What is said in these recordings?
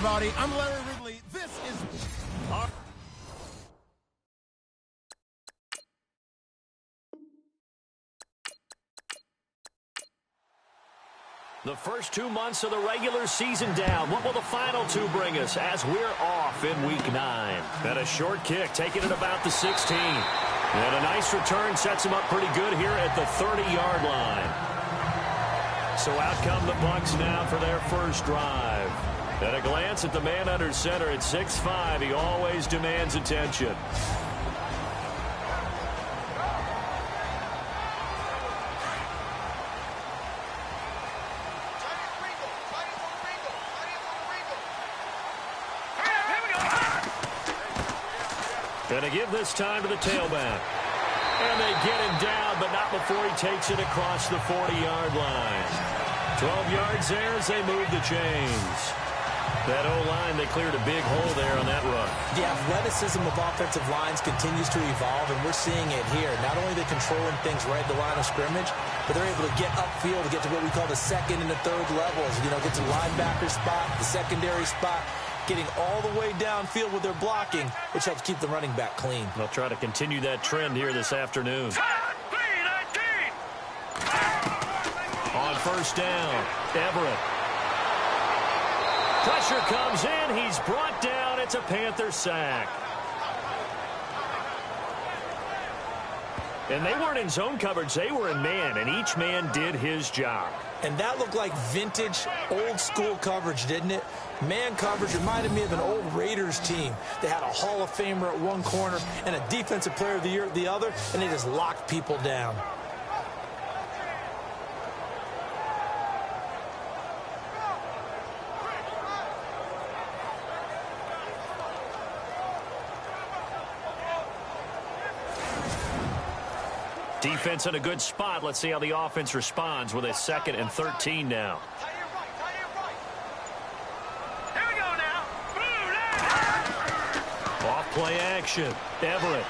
everybody. I'm Larry Ridley. This is... The first 2 months of the regular season down. What will the final two bring us as we're off in Week 9? And a short kick taken at about the 16. And a nice return sets him up pretty good here at the 30-yard line. So out come the Bucs now for their first drive. At a glance at the man under center at 6'5", he always demands attention. Going to give this time to the tailback. And they get him down, but not before he takes it across the 40-yard line. 12 yards there as they move the chains. That O-line, they cleared a big hole there on that run. The athleticism of offensive lines continues to evolve, and we're seeing it here. Not only are they controlling things right at the line of scrimmage, but they're able to get upfield to get to what we call the second and the third levels. You know, get to the linebacker spot, the secondary spot, getting all the way downfield with their blocking, which helps keep the running back clean. They'll try to continue that trend here this afternoon. On first down, Everett. Pressure comes in. He's brought down. It's a Panther sack. And they weren't in zone coverage. They were in man, and each man did his job. And that looked like vintage, old-school coverage, didn't it? Man coverage reminded me of an old Raiders team. They had a Hall of Famer at one corner and a Defensive Player of the Year at the other, and they just locked people down. Defense in a good spot. Let's see how the offense responds with a 2nd and 13 now. Here we go now. Off play action. Everett.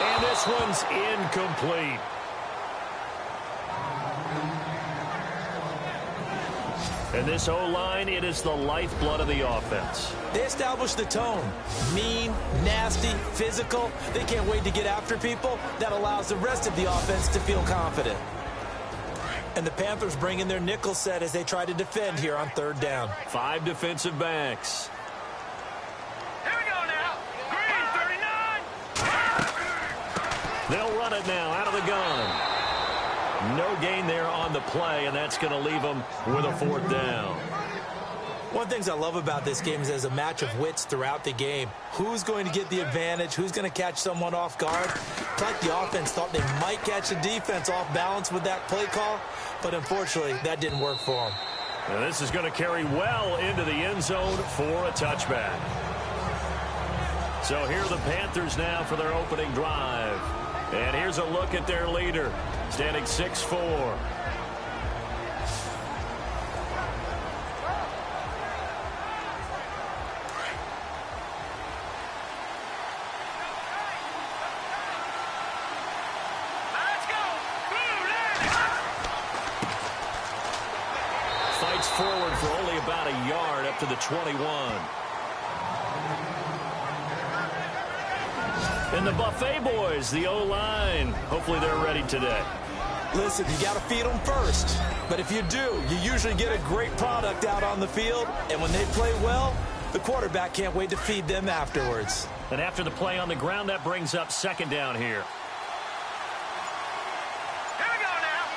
And this one's incomplete. And this O-line, it is the lifeblood of the offense. They establish the tone. Mean, nasty, physical. They can't wait to get after people. That allows the rest of the offense to feel confident. And the Panthers bring in their nickel set as they try to defend here on third down. 5 defensive backs. Here we go now. Green 39. They'll run it now out of the gun. No gain there on the play, and that's going to leave them with a 4th down. One of the things I love about this game is there's a match of wits throughout the game. Who's going to get the advantage? Who's going to catch someone off guard? It's like the offense thought they might catch the defense off balance with that play call, but unfortunately, that didn't work for them. And this is going to carry well into the end zone for a touchback. So here are the Panthers now for their opening drive. And here's a look at their leader, standing 6'4". Fights forward for only about a yard up to the 21. And the Buffet boys, the O-line, hopefully they're ready today. Listen, you got to feed them first. But if you do, you usually get a great product out on the field. And when they play well, the quarterback can't wait to feed them afterwards. And after the play on the ground, that brings up 2nd down here. Here we go now.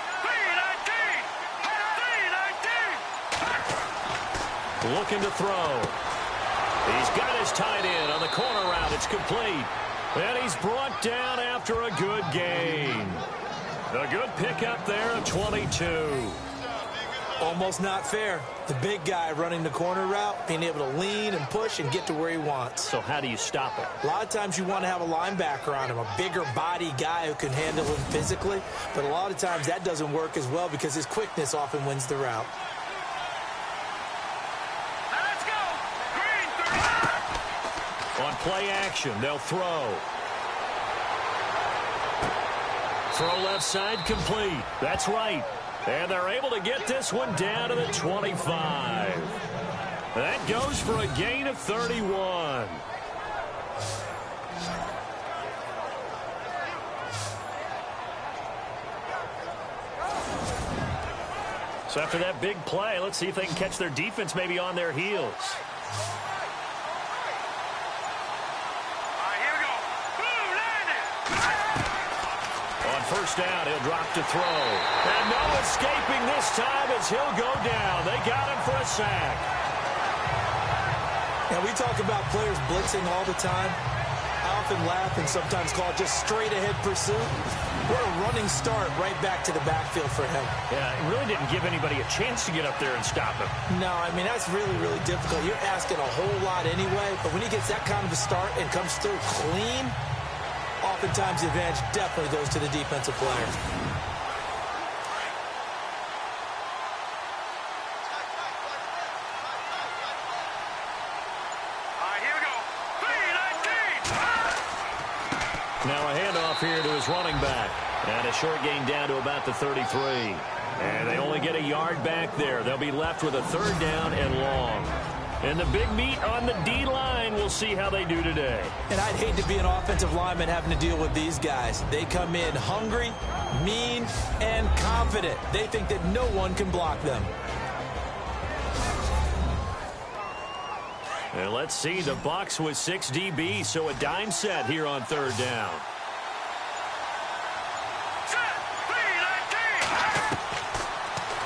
3-19. Looking to throw. He's got his tight end on the corner route. It's complete. And he's brought down after a good gain. A good pickup there of 22. Almost not fair. The big guy running the corner route, being able to lean and push and get to where he wants. So how do you stop it? A lot of times you want to have a linebacker on him, a bigger body guy who can handle him physically. But a lot of times that doesn't work as well because his quickness often wins the route. Let's go. Green 30. On play action, they'll throw. Throw left side complete. That's right. And they're able to get this one down to the 25. That goes for a gain of 31. So after that big play, let's see if they can catch their defense maybe on their heels. First down, he'll drop to throw. And no escaping this time as he'll go down. They got him for a sack. Now, we talk about players blitzing all the time. I often laugh and sometimes call it just straight-ahead pursuit. What a running start right back to the backfield for him. Yeah, it really didn't give anybody a chance to get up there and stop him. No, I mean, that's really, really difficult. You're asking a whole lot anyway, but when he gets that kind of a start and comes through clean, oftentimes the advantage definitely goes to the defensive player. Here we go. 3-19. Now a handoff here to his running back. And a short gain down to about the 33. And they only get a yard back there. They'll be left with a third down and long. And the big meat on the D-line, we'll see how they do today. And I'd hate to be an offensive lineman having to deal with these guys. They come in hungry, mean, and confident. They think that no one can block them. And let's see, the Bucs with 6 DBs, so a dime set here on third down. Set.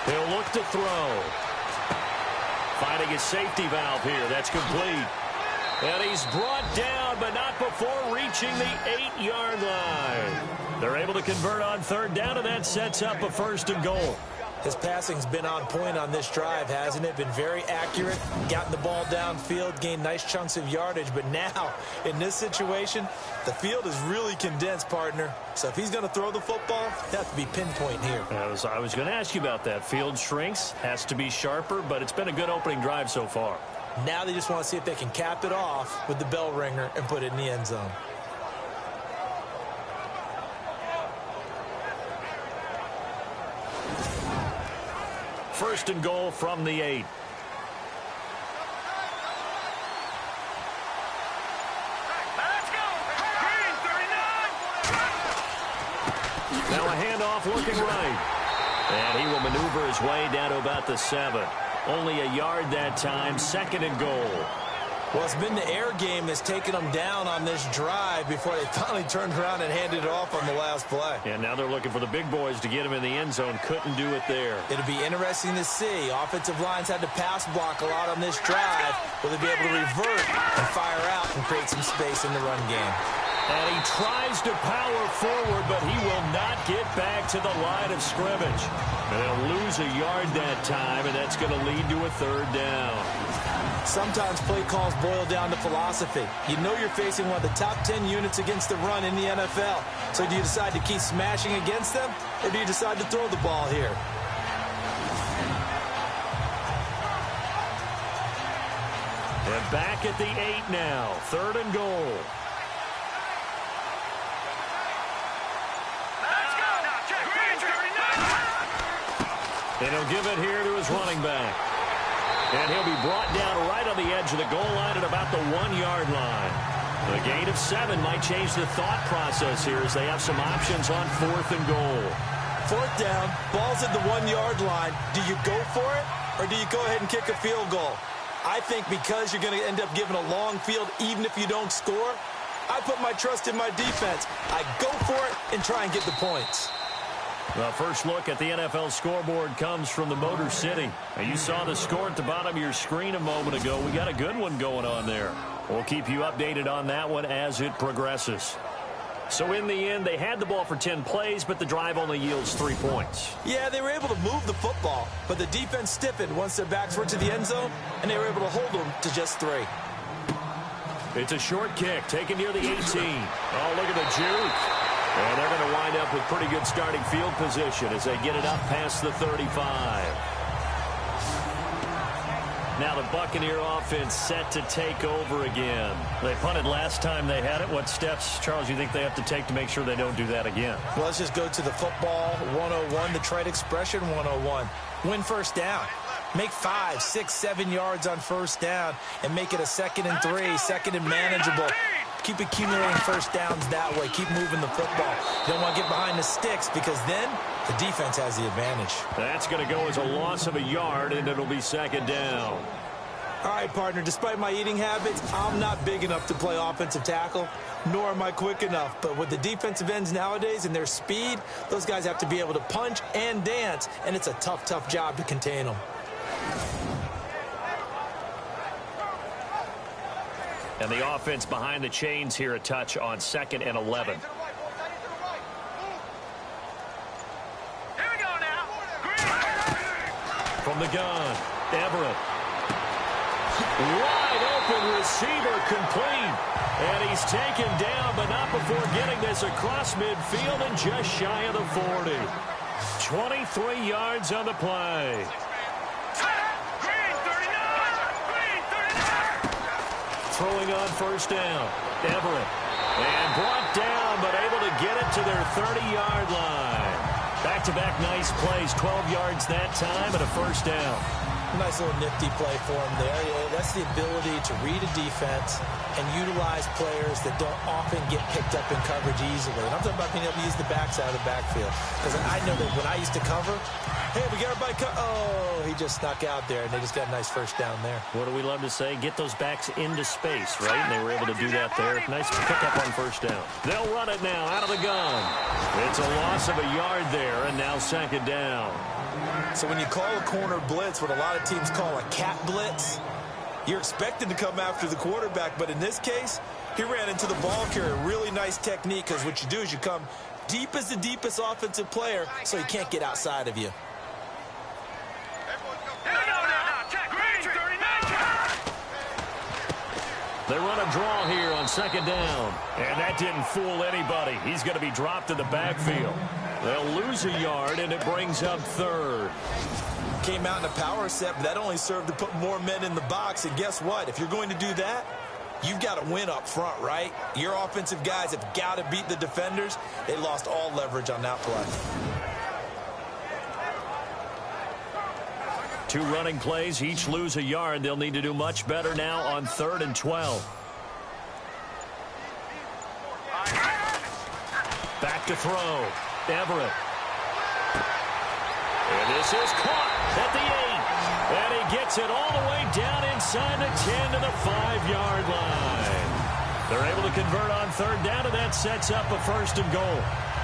3-19. He'll look to throw. Finding his safety valve here. That's complete. And he's brought down, but not before reaching the 8-yard line. They're able to convert on third down, and that sets up a first and goal. His passing's been on point on this drive, hasn't it? Been very accurate, gotten the ball downfield, gained nice chunks of yardage. But now, in this situation, the field is really condensed, partner. So if he's going to throw the football, it has to be pinpoint here. I was going to ask you about that. Field shrinks, has to be sharper, but it's been a good opening drive so far. Now they just want to see if they can cap it off with the bell ringer and put it in the end zone. First and goal from the 8. Let's go. Green 39. Now a handoff looking right. And he will maneuver his way down to about the 7. Only a yard that time, second and goal. Well, it's been the air game that's taken them down on this drive before they finally turned around and handed it off on the last play. And now they're looking for the big boys to get him in the end zone. Couldn't do it there. It'll be interesting to see. Offensive lines had to pass block a lot on this drive. Will they be able to revert and fire out and create some space in the run game? And he tries to power forward, but he will not get back to the line of scrimmage. And they'll lose a yard that time, and that's going to lead to a third down. Sometimes play calls boil down to philosophy. You know you're facing one of the top 10 units against the run in the NFL. So do you decide to keep smashing against them, or do you decide to throw the ball here? And back at the 8 now, third and goal. Let's go. Now check. Green 39. And he'll give it here to his running back. And he'll be brought down right on the edge of the goal line at about the 1-yard line. A gain of 7 might change the thought process here as they have some options on fourth and goal. Fourth down, ball's at the 1-yard line. Do you go for it, or do you go ahead and kick a field goal? I think because you're going to end up giving a long field even if you don't score, I put my trust in my defense. I go for it and try and get the points. The first look at the NFL scoreboard comes from the Motor City. And you saw the score at the bottom of your screen a moment ago. We got a good one going on there. We'll keep you updated on that one as it progresses. So in the end, they had the ball for 10 plays, but the drive only yields 3 points. Yeah, they were able to move the football, but the defense stiffened once their backs were to the end zone, and they were able to hold them to just 3. It's a short kick taken near the 18. Oh, look at the juke. And they're going to wind up with pretty good starting field position as they get it up past the 35. Now the Buccaneer offense set to take over again. They punted last time they had it. What steps, Charles, you think they have to take to make sure they don't do that again? Well, let's just go to the football 101, the trite expression 101. Win first down. Make 5, 6, 7 yards on first down and make it a 2nd and 3, 2nd and manageable. Keep accumulating first downs that way. Keep moving the football. You don't want to get behind the sticks because then the defense has the advantage. That's going to go as a loss of a yard, and it'll be 2nd down. All right, partner, despite my eating habits, I'm not big enough to play offensive tackle, nor am I quick enough. But with the defensive ends nowadays and their speed, those guys have to be able to punch and dance, and it's a tough, tough job to contain them. And the offense behind the chains here a touch on 2nd and 11. Here we go now. From the gun, Everett. Wide open receiver complete. And he's taken down, but not before getting this across midfield and just shy of the 40. 23 yards on the play. Throwing on first down, Everett. And brought down, but able to get it to their 30-yard line. Back-to-back nice plays, 12 yards that time and a first down. Nice little nifty play for him there. That's the ability to read a defense and utilize players that don't often get picked up in coverage easily. And I'm talking about being able to use the backside of the backfield. Because I know that when I used to cover, hey, we got everybody oh, he just snuck out there, and they just got a nice first down there. What do we love to say? Get those backs into space, right? And they were able to do that there. Nice pickup on first down. They'll run it now out of the gun. It's a loss of a yard there, and now 2nd down. So when you call a corner blitz, what a lot of teams call a cat blitz, you're expected to come after the quarterback. But in this case, he ran into the ball carrier. Really nice technique, because what you do is you come deep as the deepest offensive player so he can't get outside of you. They run a draw here on 2nd down. And that didn't fool anybody. He's going to be dropped in the backfield. They'll lose a yard, and it brings up 3rd. Came out in a power set, but that only served to put more men in the box. And guess what? If you're going to do that, you've got to win up front, right? Your offensive guys have got to beat the defenders. They lost all leverage on that play. 2 running plays, each lose a yard. They'll need to do much better now on 3rd and 12. Back to throw. Everett. And this is caught at the 8. And he gets it all the way down inside the 10 to the 5-yard line. They're able to convert on 3rd down, and that sets up a 1st and goal.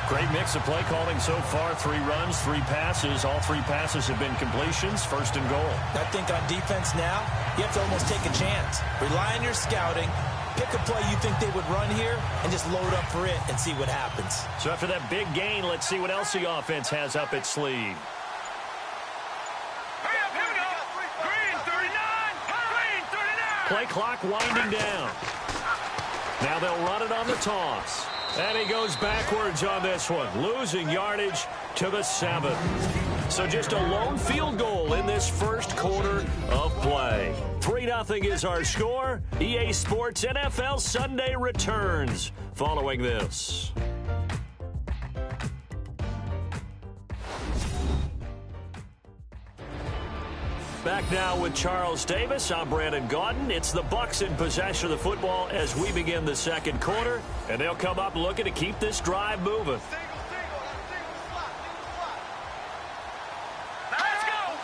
Great mix of play calling so far. 3 runs, 3 passes. All 3 passes have been completions. 1st and goal. I think on defense now, you have to almost take a chance. Rely on your scouting. Pick a play you think they would run here and just load up for it and see what happens. So after that big gain, let's see what else the offense has up its sleeve. Hurry up, here we go. Green 39. Green 39. Play clock winding down. Now they'll run it on the toss. And he goes backwards on this one, losing yardage to the 7. So just a lone field goal in this first quarter of play. 3-0 is our score. EA Sports NFL Sunday returns following this. Back now with Charles Davis. I'm Brandon Gaudin. It's the Bucs in possession of the football as we begin the 2nd quarter. And they'll come up looking to keep this drive moving. Let's go.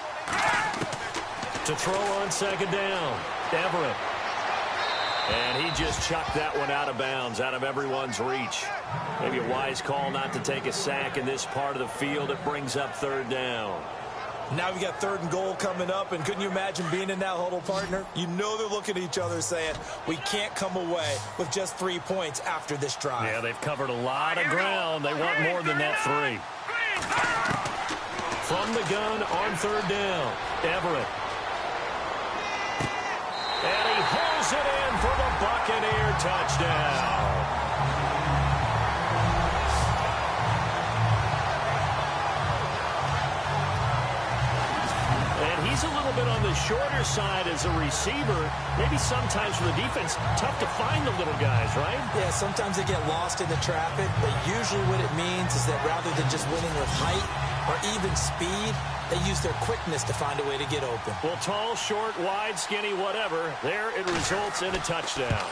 To throw on 2nd down, Everett. And he just chucked that one out of bounds, out of everyone's reach. Maybe a wise call not to take a sack in this part of the field. It brings up 3rd down. Now we got 3rd and goal coming up, and couldn't you imagine being in that huddle, partner? You know they're looking at each other saying, we can't come away with just 3 points after this drive. Yeah, they've covered a lot of ground. They want more than that 3. From the gun on 3rd down, Everett. And he holds it in for the Buccaneer touchdown. He's a little bit on the shorter side as a receiver. Maybe sometimes for the defense, tough to find the little guys, right? Yeah, sometimes they get lost in the traffic, but usually what it means is that rather than just winning with height, or even speed, they use their quickness to find a way to get open. Well, tall, short, wide, skinny, whatever, there it results in a touchdown.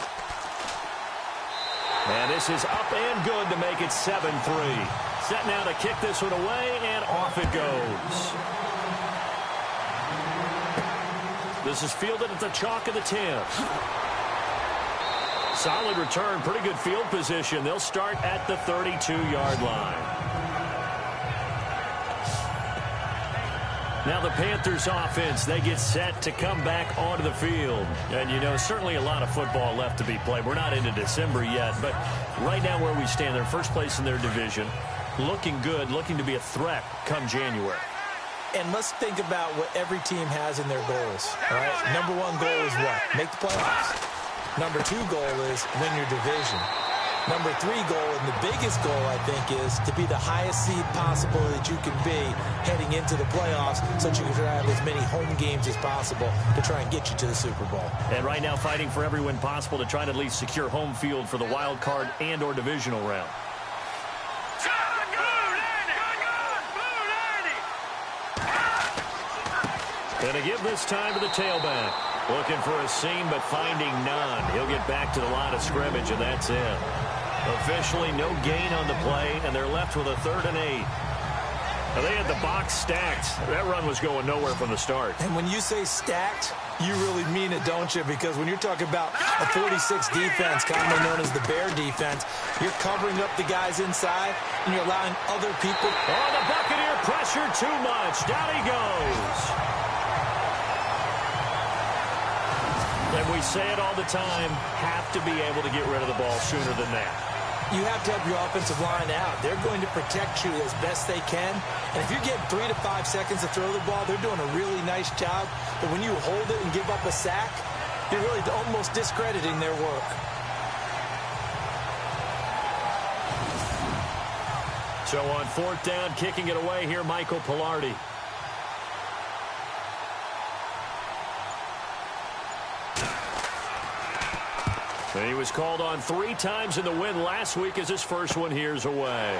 And this is up and good to make it 7-3. Set now to kick this one away, and off it goes. This is fielded at the chalk of the 10. Solid return, pretty good field position. They'll start at the 32-yard line. Now the Panthers offense, they get set to come back onto the field. And, you know, certainly a lot of football left to be played. We're not into December yet, but right now where we stand, they're first place in their division. Looking good, looking to be a threat come January. And let's think about what every team has in their goals. All right? Number one goal is what? Make the playoffs. Number two goal is win your division. Number three goal, and the biggest goal, I think, is to be the highest seed possible that you can be heading into the playoffs so that you can have as many home games as possible to try and get you to the Super Bowl. And right now fighting for every win possible to try to at least secure home field for the wild card and or divisional round. And to give this time to the tailback. Looking for a seam, but finding none. He'll get back to the line of scrimmage, and that's it. Officially no gain on the play, and they're left with a 3rd and 8. Now, they had the box stacked. That run was going nowhere from the start. And when you say stacked, you really mean it, don't you? Because when you're talking about a 46 defense, commonly known as the Bear defense, you're covering up the guys inside, and you're allowing other people. Oh, the Buccaneer pressure too much. Down he goes. And we say it all the time, have to be able to get rid of the ball sooner than that. You have to help your offensive line out. They're going to protect you as best they can. And if you get 3 to 5 seconds to throw the ball, they're doing a really nice job. But when you hold it and give up a sack, you're really almost discrediting their work. So on 4th down, kicking it away here, Michael Pilardi. He was called on 3 times in the win last week as his first one here's away.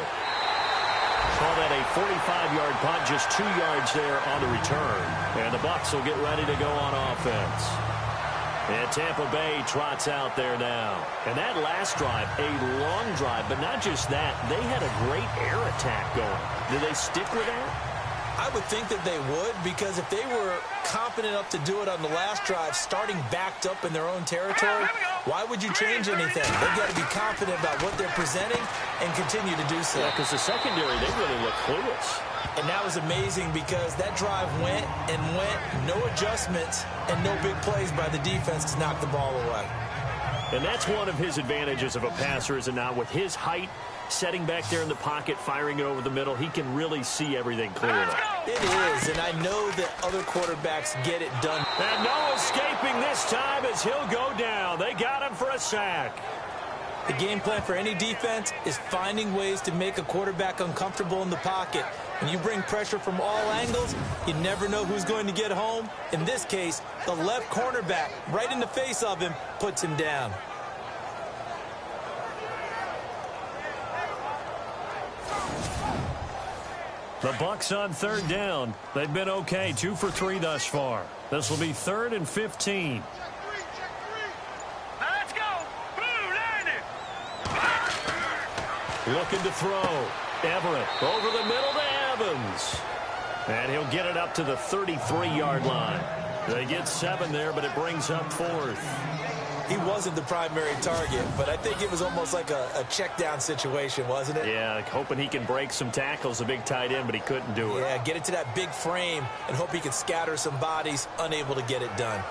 Call that a 45-yard punt, just 2 yards there on the return. And the Bucs will get ready to go on offense. And Tampa Bay trots out there now. And that last drive, a long drive, but not just that. They had a great air attack going. Did they stick with that? I would think that they would, because if they were competent enough to do it on the last drive, starting backed up in their own territory, why would you change anything? They've got to be confident about what they're presenting and continue to do so. Yeah, because the secondary, they really look clueless. And that was amazing because that drive went and went, no adjustments and no big plays by the defense to knock the ball away. And that's one of his advantages of a passer, is it not? With his height, setting back there in the pocket, firing it over the middle, he can really see everything clearly. It is, and I know that other quarterbacks get it done. And no escaping this time as he'll go down. They got him for a sack. The game plan for any defense is finding ways to make a quarterback uncomfortable in the pocket. When you bring pressure from all angles, you never know who's going to get home. In this case, the left cornerback, right in the face of him, puts him down. The Bucs on 3rd down. They've been okay, 2 for 3 thus far. This will be 3rd and 15. Let's go. Blue landing. Looking to throw. Everett over the middle to Evans. And he'll get it up to the 33-yard line. They get 7 there, but it brings up 4th. He wasn't the primary target, but I think it was almost like a check-down situation, wasn't it? Yeah, hoping he can break some tackles, a big tight end, but he couldn't do it. Yeah, get it to that big frame and hope he can scatter some bodies, unable to get it done.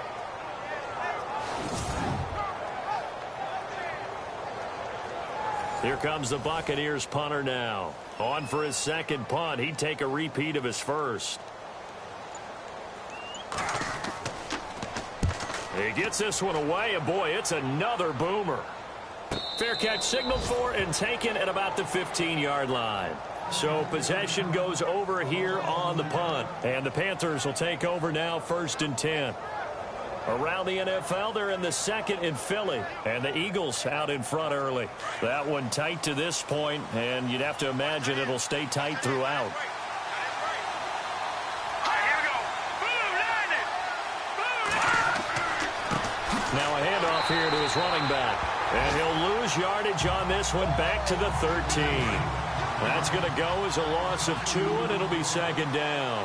Here comes the Buccaneers punter now. On for his second punt. He'd take a repeat of his first. He gets this one away, and boy, it's another boomer. Fair catch signaled for and taken at about the 15-yard line. So possession goes over here on the punt. And the Panthers will take over now, 1st and 10. Around the NFL, they're in the 2nd in Philly. And the Eagles out in front early. That one tight to this point, and you'd have to imagine it'll stay tight throughout. Now a handoff here to his running back. And he'll lose yardage on this one back to the 13. That's going to go as a loss of 2, and it'll be second down.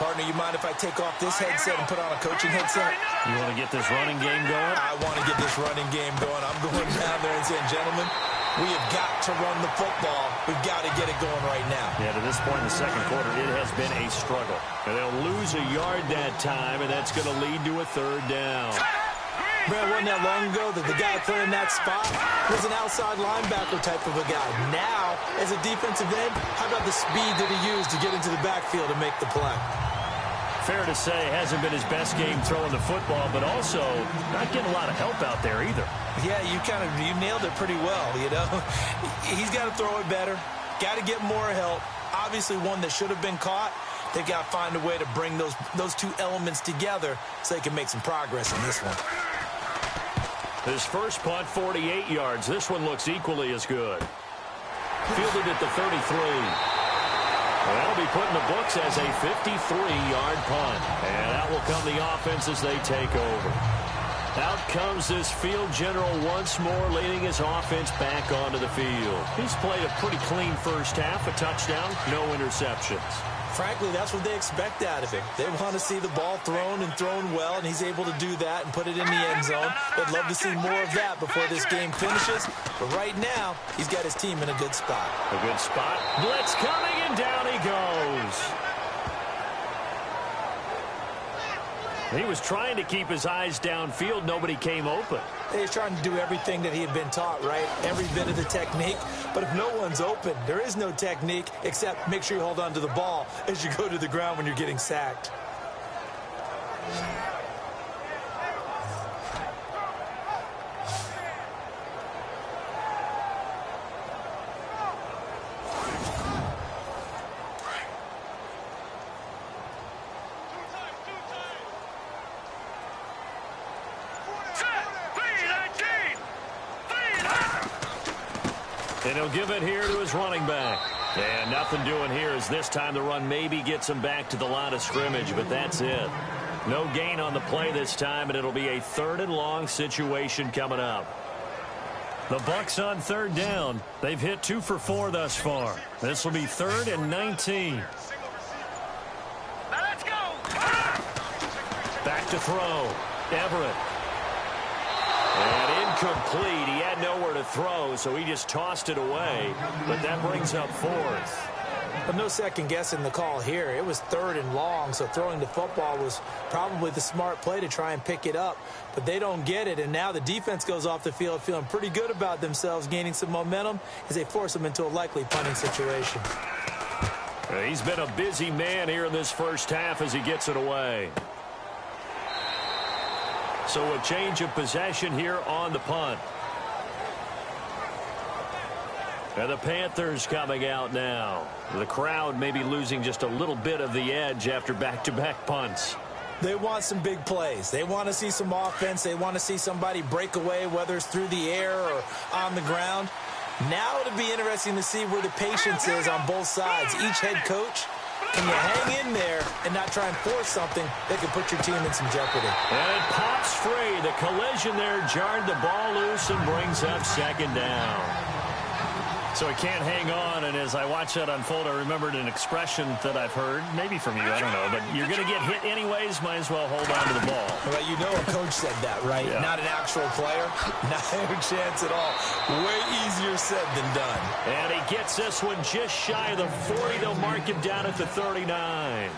Partner, you mind if I take off this headset and put on a coaching headset? You want to get this running game going? I want to get this running game going. I'm going down there and saying, gentlemen, we have got to run the football. We've got to get it going right now. Yeah, to this point in the second quarter, it has been a struggle. And they'll lose a yard that time, and that's going to lead to a third down. Man, wasn't that long ago that the guy playing that spot was an outside linebacker type of a guy. Now, as a defensive end, how about the speed that he used to get into the backfield and make the play? Fair to say, hasn't been his best game throwing the football, but also not getting a lot of help out there either. Yeah, you nailed it pretty well, you know. He's got to throw it better, got to get more help. Obviously one that should have been caught. They've got to find a way to bring those two elements together so they can make some progress in this one. His first punt, 48 yards. This one looks equally as good. Fielded at the 33. Well, that'll be put in the books as a 53-yard punt. And that will come the offense as they take over. Out comes this field general once more, leading his offense back onto the field. He's played a pretty clean first half, a touchdown, no interceptions. Frankly, that's what they expect out of him. They want to see the ball thrown and thrown well, and he's able to do that and put it in the end zone. They'd love to see more of that before this game finishes. But right now, he's got his team in a good spot. A good spot. Blitz coming, and down he goes. He was trying to keep his eyes downfield. Nobody came open. He's trying to do everything that he had been taught, right? Every bit of the technique. But if no one's open, there is no technique except make sure you hold on to the ball as you go to the ground when you're getting sacked. And he'll give it here to his running back. And nothing doing here as this time the run maybe gets him back to the line of scrimmage, but that's it. No gain on the play this time, and it'll be a 3rd and long situation coming up. The Bucs on 3rd down. They've hit 2 for 4 thus far. This will be 3rd and 19. Now let's go. Back to throw. Everett. And incomplete. He had nowhere to throw, so he just tossed it away. But that brings up 4th. But no second guessing the call here. It was 3rd and long, so throwing the football was probably the smart play to try and pick it up. But they don't get it, and now the defense goes off the field feeling pretty good about themselves, gaining some momentum as they force them into a likely punting situation. He's been a busy man here in this first half as he gets it away. So a change of possession here on the punt. And the Panthers coming out now. The crowd maybe losing just a little bit of the edge after back-to-back punts. They want some big plays. They want to see some offense. They want to see somebody break away, whether it's through the air or on the ground. Now it'll be interesting to see where the patience is on both sides. Each head coach, can you hang in there and not try and force something that could put your team in some jeopardy? And it pops free. The collision there jarred the ball loose and brings up 2nd down. So he can't hang on, and as I watch that unfold, I remembered an expression that I've heard, maybe from you, I don't know, but you're going to get hit anyways, might as well hold on to the ball. Well, you know a coach said that, right? Yeah. Not an actual player. Not a chance at all. Way easier said than done. And he gets this one just shy of the 40. They'll mark him down at the 39.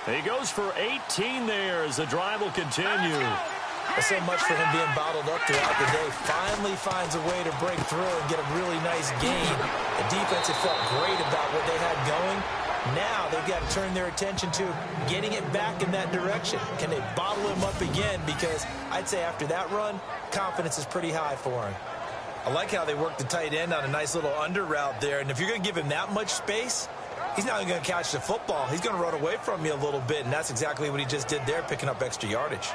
He goes for 18 there as the drive will continue. So much for him being bottled up throughout the day. Finally finds a way to break through and get a really nice gain. The defense had felt great about what they had going. Now they've got to turn their attention to getting it back in that direction. Can they bottle him up again? Because I'd say after that run, confidence is pretty high for him. I like how they work the tight end on a nice little under route there. And if you're going to give him that much space, he's not going to catch the football. He's going to run away from you a little bit, and that's exactly what he just did there, picking up extra yardage.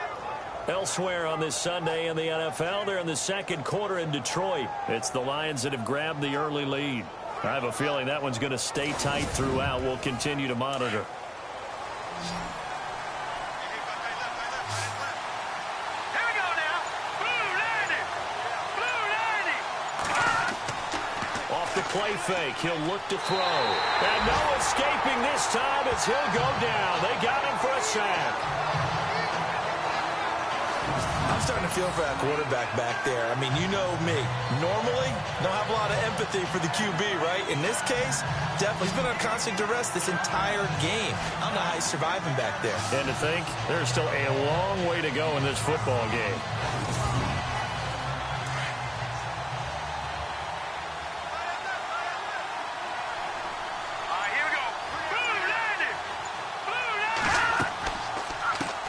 Elsewhere on this Sunday in the NFL, they're in the second quarter in Detroit. It's the Lions that have grabbed the early lead. I have a feeling that one's going to stay tight throughout. We'll continue to monitor. Here we go now. the play fake. He'll look to throw. And no escaping this time as he'll go down. They got him for a sack. I'm starting to feel for that quarterback back there. I mean, you know me. Normally, don't have a lot of empathy for the QB, right? In this case, definitely. He's been on constant duress this entire game. I don't know how he's surviving back there. And to think, there's still a long way to go in this football game.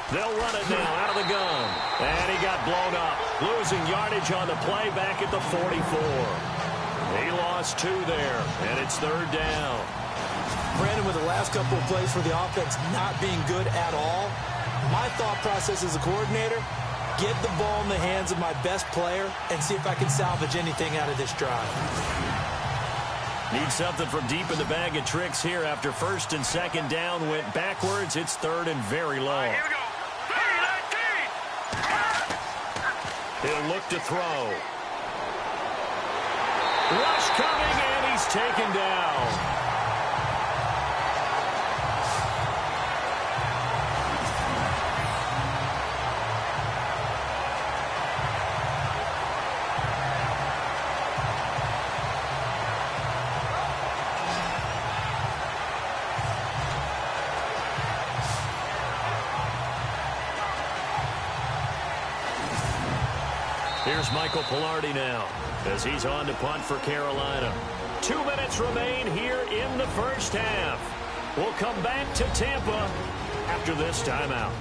They'll run it now out of the gun. And he got blown up. Losing yardage on the play back at the 44. He lost 2 there, and it's 3rd down. Brandon, with the last couple of plays for the offense not being good at all, my thought process as a coordinator, get the ball in the hands of my best player and see if I can salvage anything out of this drive. Need something from deep in the bag of tricks here after 1st and 2nd down went backwards. It's 3rd and very long. Here we go. He'll look to throw. Rush coming, and he's taken down. Here's Michael Pilardi now as he's on to punt for Carolina. 2 minutes remain here in the first half. We'll come back to Tampa after this timeout.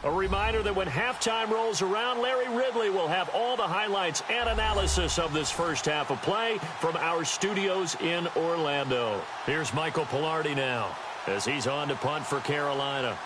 A reminder that when halftime rolls around, Larry Ridley will have all the highlights and analysis of this first half of play from our studios in Orlando. Here's Michael Pilardi now as he's on to punt for Carolina.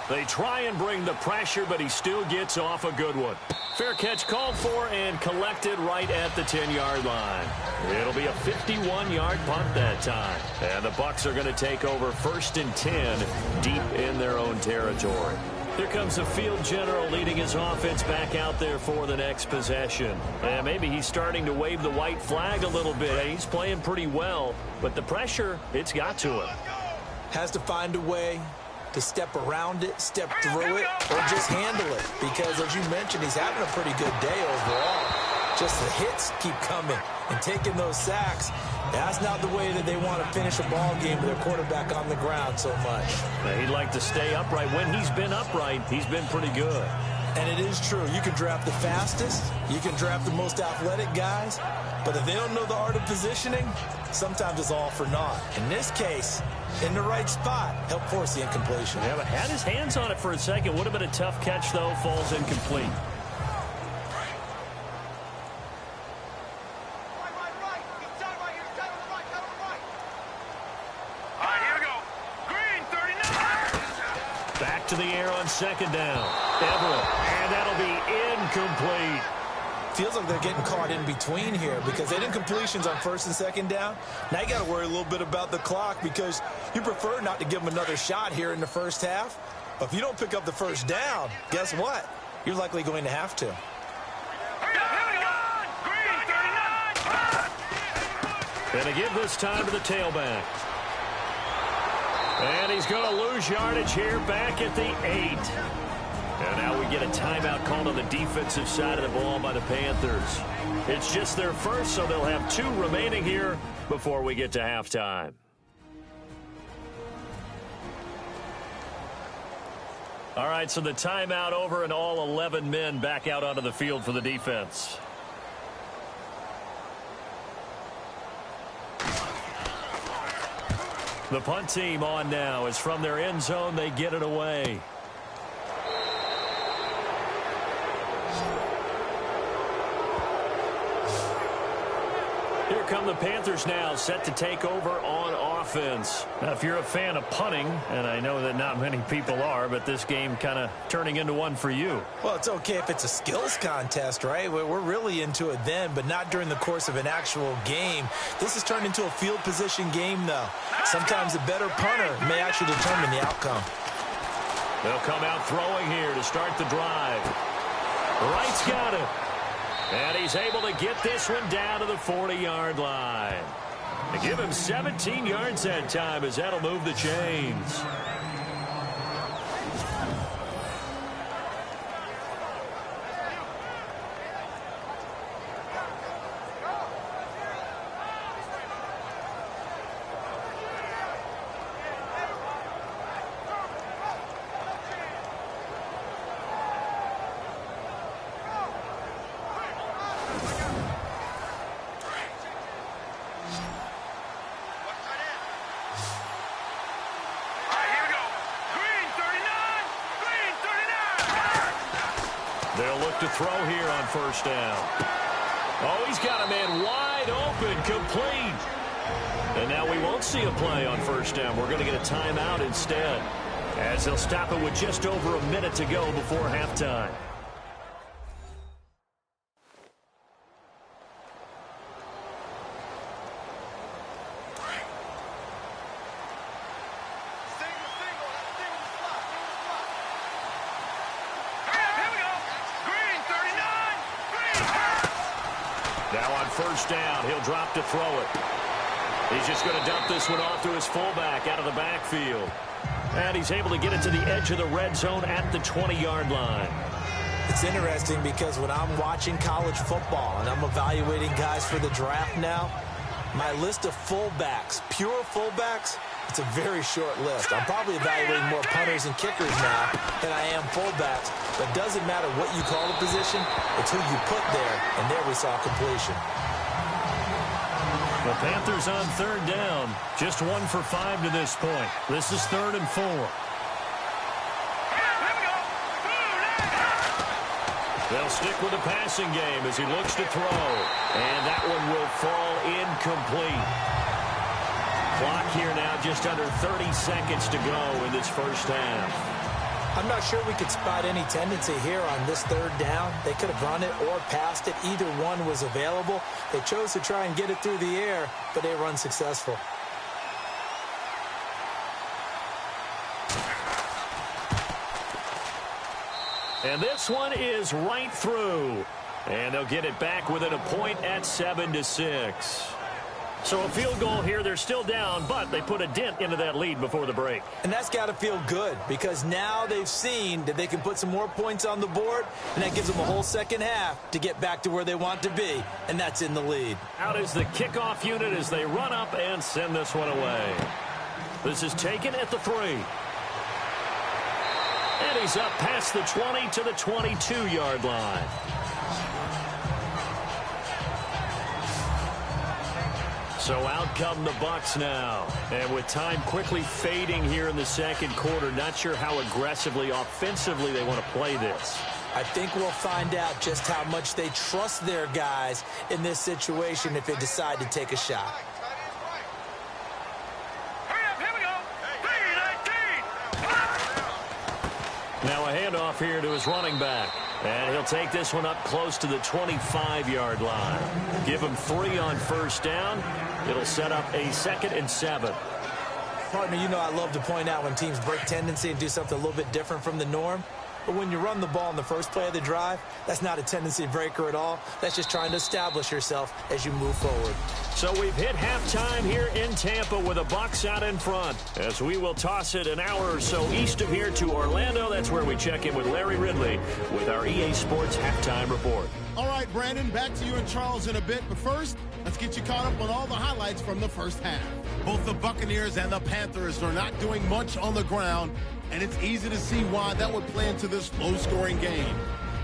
They try and bring the pressure, but he still gets off a good one. Fair catch called for and collected right at the 10-yard line. It'll be a 51-yard punt that time. And the Bucs are going to take over 1st and 10 deep in their own territory. Here comes the field general leading his offense back out there for the next possession. And maybe he's starting to wave the white flag a little bit. He's playing pretty well, but the pressure, it's got to him. Has to find a way to step around it, step through it, or just handle it. Because, as you mentioned, he's having a pretty good day overall. Just the hits keep coming and taking those sacks. That's not the way that they want to finish a ball game with their quarterback on the ground so much. He'd like to stay upright. When he's been upright, he's been pretty good. And it is true. You can draft the fastest. You can draft the most athletic guys. But if they don't know the art of positioning, sometimes it's all for naught. In this case, in the right spot, helped force the incompletion. Yeah, but had his hands on it for a second. Would have been a tough catch, though. Falls incomplete. Back to the air on 2nd down. Everett, and that'll be incomplete. Feels like they're getting caught in between here because they did incompletions on 1st and 2nd down. Now you got to worry a little bit about the clock because you prefer not to give them another shot here in the first half. But if you don't pick up the 1st down, guess what? You're likely going to have to. And to give this time to the tailback. And he's going to lose yardage here back at the 8. And now we get a timeout called on the defensive side of the ball by the Panthers. It's just their first, so they'll have 2 remaining here before we get to halftime. All right, so the timeout over and all 11 men back out onto the field for the defense. The punt team on now is from their end zone. They get it away. Here come the Panthers now, set to take over on offense. Now, if you're a fan of punting, and I know that not many people are, but this game kind of turning into one for you. Well, it's okay if it's a skills contest, right? We're really into it then, but not during the course of an actual game. This has turned into a field position game, though. Sometimes a better punter may actually determine the outcome. They'll come out throwing here to start the drive. Wright's got it. And he's able to get this one down to the 40-yard line. They give him 17 yards that time as that'll move the chains. They'll look to throw here on first down. Oh, he's got a man wide open, complete. And now we won't see a play on first down. We're going to get a timeout instead, as they'll stop it with just over a minute to go before halftime. Now on first down, he'll drop to throw it. He's just going to dump this one off to his fullback out of the backfield. And he's able to get it to the edge of the red zone at the 20-yard line. It's interesting because when I'm watching college football and I'm evaluating guys for the draft now, my list of fullbacks, pure fullbacks, it's a very short list. I'm probably evaluating more punters and kickers now than I am fullbacks. But it doesn't matter what you call the position, it's who you put there. And there we saw completion. The Panthers on third down. Just 1 for 5 to this point. This is 3rd and 4. They'll stick with the passing game as he looks to throw. And that one will fall incomplete. Clock here now just under 30 seconds to go in this first half. I'm not sure we could spot any tendency here on this third down. They could have run it or passed it. Either one was available. They chose to try and get it through the air, but they were unsuccessful. And this one is right through. And they'll get it back within a point at 7-6. So a field goal here. They're still down, but they put a dent into that lead before the break. And that's got to feel good because now they've seen that they can put some more points on the board, and that gives them a whole second half to get back to where they want to be, and that's in the lead. Out is the kickoff unit as they run up and send this one away. This is taken at the 3. And he's up past the 20 to the 22-yard line. So out come the Bucs now. And with time quickly fading here in the second quarter, not sure how aggressively, offensively they want to play this. I think we'll find out just how much they trust their guys in this situation if they decide to take a shot. Now a handoff here to his running back. And he'll take this one up close to the 25-yard line. Give him 3 on first down. It'll set up a 2nd and 7. Partner, you know I love to point out when teams break tendency and do something a little bit different from the norm. But when you run the ball in the first play of the drive, that's not a tendency breaker at all. That's just trying to establish yourself as you move forward. So we've hit halftime here in Tampa with the Bucs out in front. As we will toss it an hour or so east of here to Orlando. That's where we check in with Larry Ridley with our EA Sports Halftime Report. All right, Brandon, back to you and Charles in a bit. But first, let's get you caught up on all the highlights from the first half. Both the Buccaneers and the Panthers are not doing much on the ground, and it's easy to see why that would play into this low-scoring game.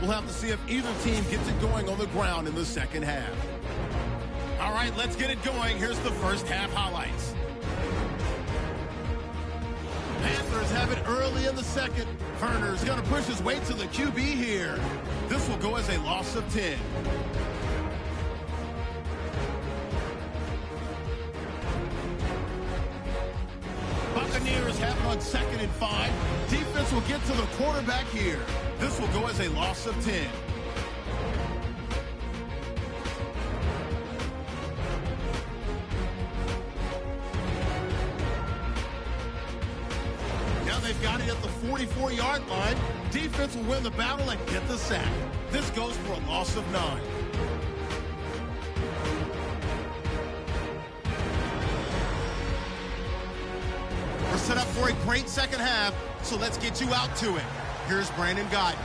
We'll have to see if either team gets it going on the ground in the second half. All right, let's get it going. Here's the first half highlights. Panthers have it early in the second. Verner's going to push his way to the QB here. This will go as a loss of 10. Buccaneers have on 2nd and 5. Defense will get to the quarterback here. This will go as a loss of 10. Now they've got it at the 44-yard line. Defense will win the battle and get the sack. This goes for a loss of 9. We're set up for a great second half, so let's get you out to it. Here's Brandon Guyton.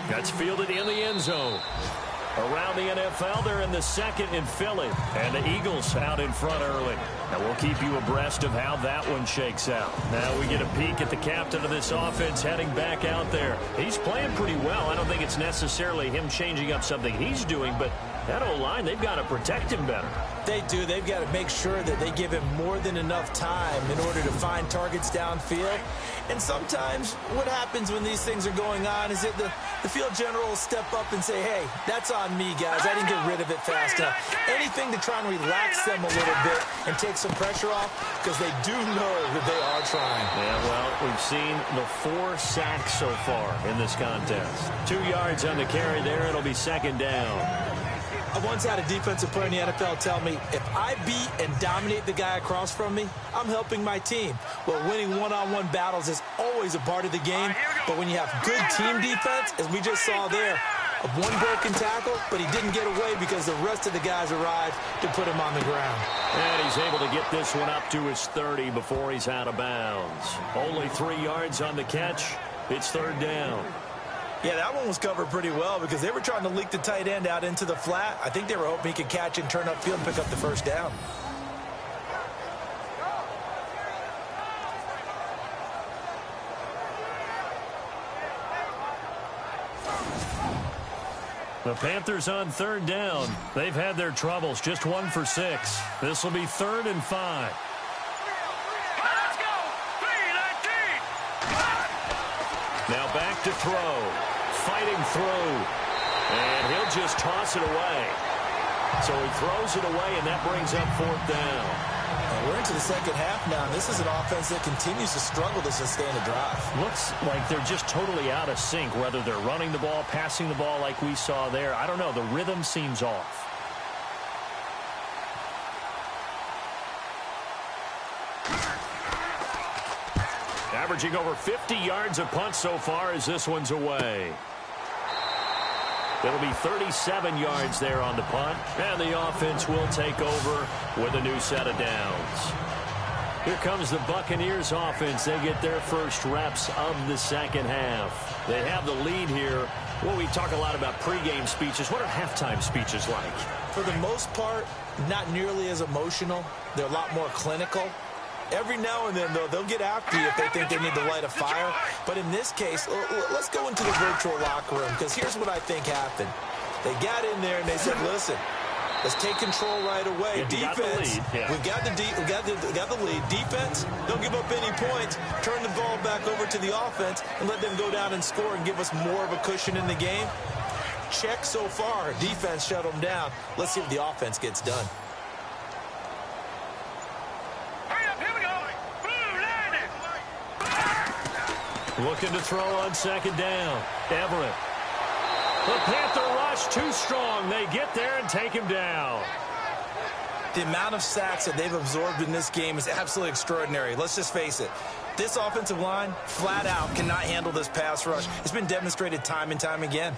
That's fielded in the end zone. Around the NFL, they're in the second in Philly. And the Eagles out in front early. And we'll keep you abreast of how that one shakes out. Now we get a peek at the captain of this offense heading back out there. He's playing pretty well. I don't think it's necessarily him changing up something he's doing, but that O-line, they've got to protect him better. They do. They've got to make sure that they give him more than enough time in order to find targets downfield. And sometimes what happens when these things are going on is that the field general will step up and say, hey, that's on me, guys. I didn't get rid of it fast enough. Anything to try and relax them a little bit and take some pressure off, because they do know that they are trying. Yeah, well, we've seen the 4 sacks so far in this contest. 2 yards on the carry there. It'll be second down. I once had a defensive player in the NFL tell me, if I beat and dominate the guy across from me, I'm helping my team. Well, winning one-on-one battles is always a part of the game, but when you have good team defense, as we just saw there, one broken tackle, but he didn't get away because the rest of the guys arrived to put him on the ground. And he's able to get this one up to his 30 before he's out of bounds. Only 3 yards on the catch. It's third down. Yeah, that one was covered pretty well because they were trying to leak the tight end out into the flat. I think they were hoping he could catch and turn upfield and pick up the first down. The Panthers on third down. They've had their troubles. Just 1 for 6. This will be 3rd and 5. Let's go! 3-19! Now back to throw. Fighting through. And he'll just toss it away. So he throws it away, and that brings up 4th down. And we're into the second half now. This is an offense that continues to struggle to sustain a drive. Looks like they're just totally out of sync, whether they're running the ball, passing the ball like we saw there. I don't know. The rhythm seems off. Averaging over 50 yards a punt so far as this one's away. It'll be 37 yards there on the punt, and the offense will take over with a new set of downs. Here comes the Buccaneers offense. They get their first reps of the second half. They have the lead here. Well, we talk a lot about pregame speeches. What are halftime speeches like? For the most part, not nearly as emotional. They're a lot more clinical. Every now and then, though, they'll get after you if they think they need to light a fire. But in this case, let's go into the virtual locker room, because here's what I think happened. They got in there and they said, listen, let's take control right away. Defense, we've got the lead. Defense, don't give up any points. Turn the ball back over to the offense and let them go down and score and give us more of a cushion in the game. Check so far. Defense shut them down. Let's see if the offense gets done. Looking to throw on second down. Everett. The Panther rush too strong. They get there and take him down. The amount of sacks that they've absorbed in this game is absolutely extraordinary. Let's just face it. This offensive line, flat out, cannot handle this pass rush. It's been demonstrated time and time again.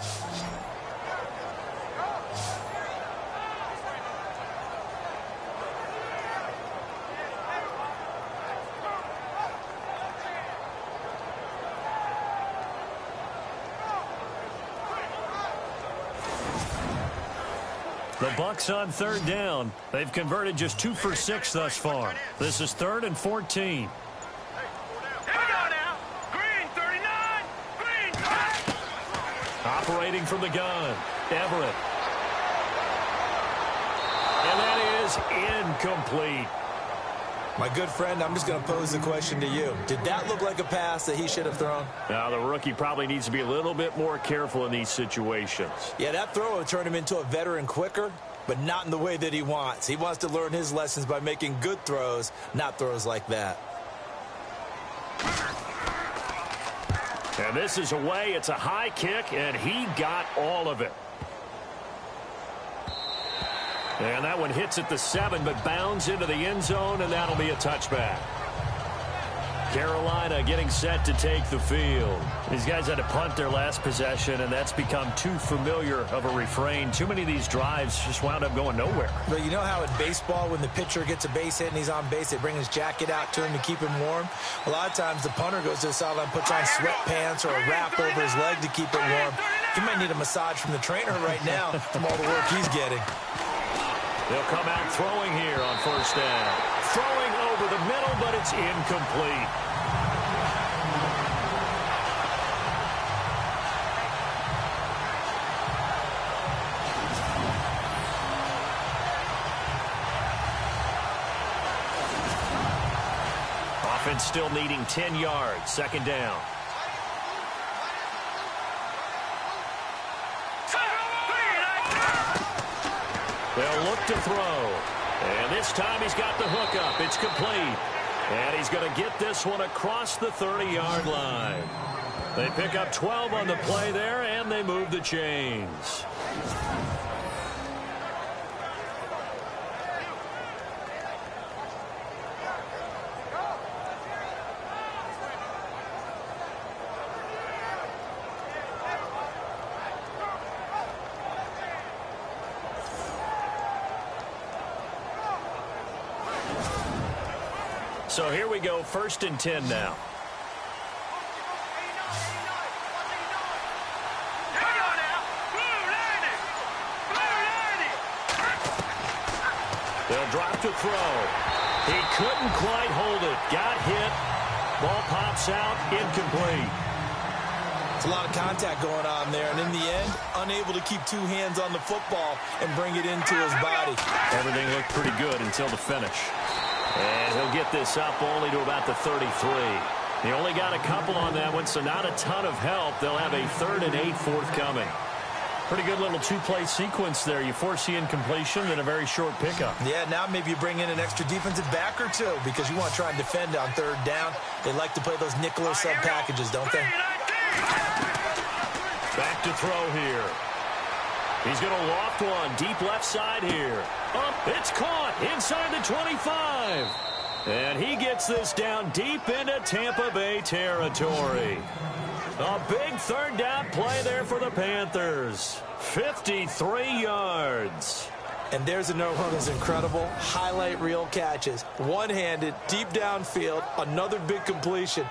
The Bucs on third down. They've converted just 2 for 6 thus far. This is 3rd and 14. Here we go now. Green 39. Green. Operating from the gun. Everett. And that is incomplete. My good friend, I'm just going to pose the question to you. Did that look like a pass that he should have thrown? Now, the rookie probably needs to be a little bit more careful in these situations. Yeah, that throw would turn him into a veteran quicker, but not in the way that he wants. He wants to learn his lessons by making good throws, not throws like that. And this is away. It's a high kick, and he got all of it. And that one hits at the 7, but bounds into the end zone, and that'll be a touchback. Carolina getting set to take the field. These guys had to punt their last possession, and that's become too familiar of a refrain. Too many of these drives just wound up going nowhere. But you know how in baseball, when the pitcher gets a base hit and he's on base, they bring his jacket out to him to keep him warm? A lot of times the punter goes to the sideline, puts on sweatpants or a wrap over his leg to keep it warm. He might need a massage from the trainer right now from all the work he's getting. They'll come out throwing here on first down. Throwing over the middle, but it's incomplete. Offense still needing 10 yards. Second down. They'll look to throw. And this time he's got the hook up. It's complete. And he's going to get this one across the 30-yard line. They pick up 12 on the play there, and they move the chains. So here we go, 1st and 10 now. They'll drop to throw. He couldn't quite hold it. Got hit. Ball pops out, incomplete. It's a lot of contact going on there, and in the end, unable to keep two hands on the football and bring it into his body. Everything looked pretty good until the finish. And he'll get this up only to about the 33. He only got a couple on that one, so not a ton of help. They'll have a 3rd and 8 forthcoming. Pretty good little two-play sequence there. You force the incompletion, then a very short pickup. Yeah, now maybe you bring in an extra defensive back or two because you want to try and defend on 3rd down. They like to play those nickel or sub packages, don't they? Back to throw here. He's going to loft one deep left side here. Up, it's caught inside the 25. And he gets this down deep into Tampa Bay territory. A big 3rd down play there for the Panthers. 53 yards. And there's another one of those incredible highlight reel catches. One-handed, deep downfield, another big completion.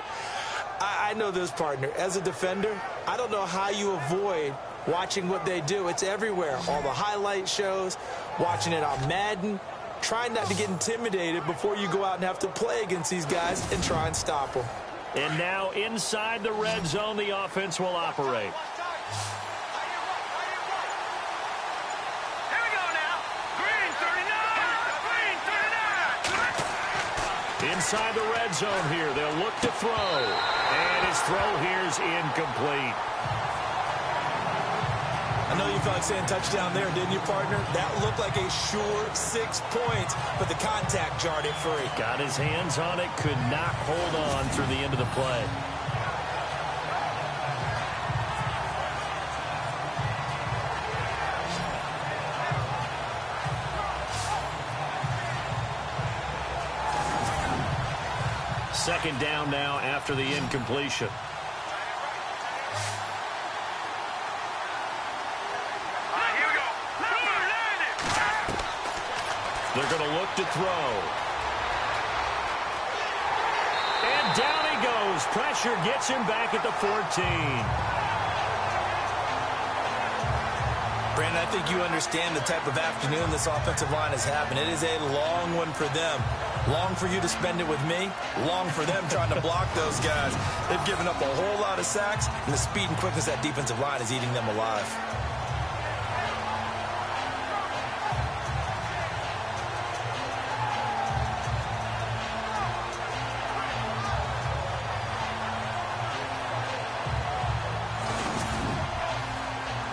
I know this, partner. As a defender, I don't know how you avoid watching what they do. It's everywhere. All the highlight shows, watching it on Madden, trying not to get intimidated before you go out and have to play against these guys and try and stop them. And now inside the red zone, the offense will operate. Here we go now. Green 39. Inside the red zone here, they'll look to throw. And his throw here is incomplete. I know you felt like saying touchdown there, didn't you, partner? That looked like a sure 6 points, but the contact jarred it free. Got his hands on it, could not hold on through the end of the play. Second down now after the incompletion. They're going to look to throw. And down he goes. Pressure gets him back at the 14. Brandon, I think you understand the type of afternoon this offensive line is having. It is a long one for them. Long for you to spend it with me. Long for them trying to block those guys. They've given up a whole lot of sacks, and the speed and quickness of that defensive line is eating them alive.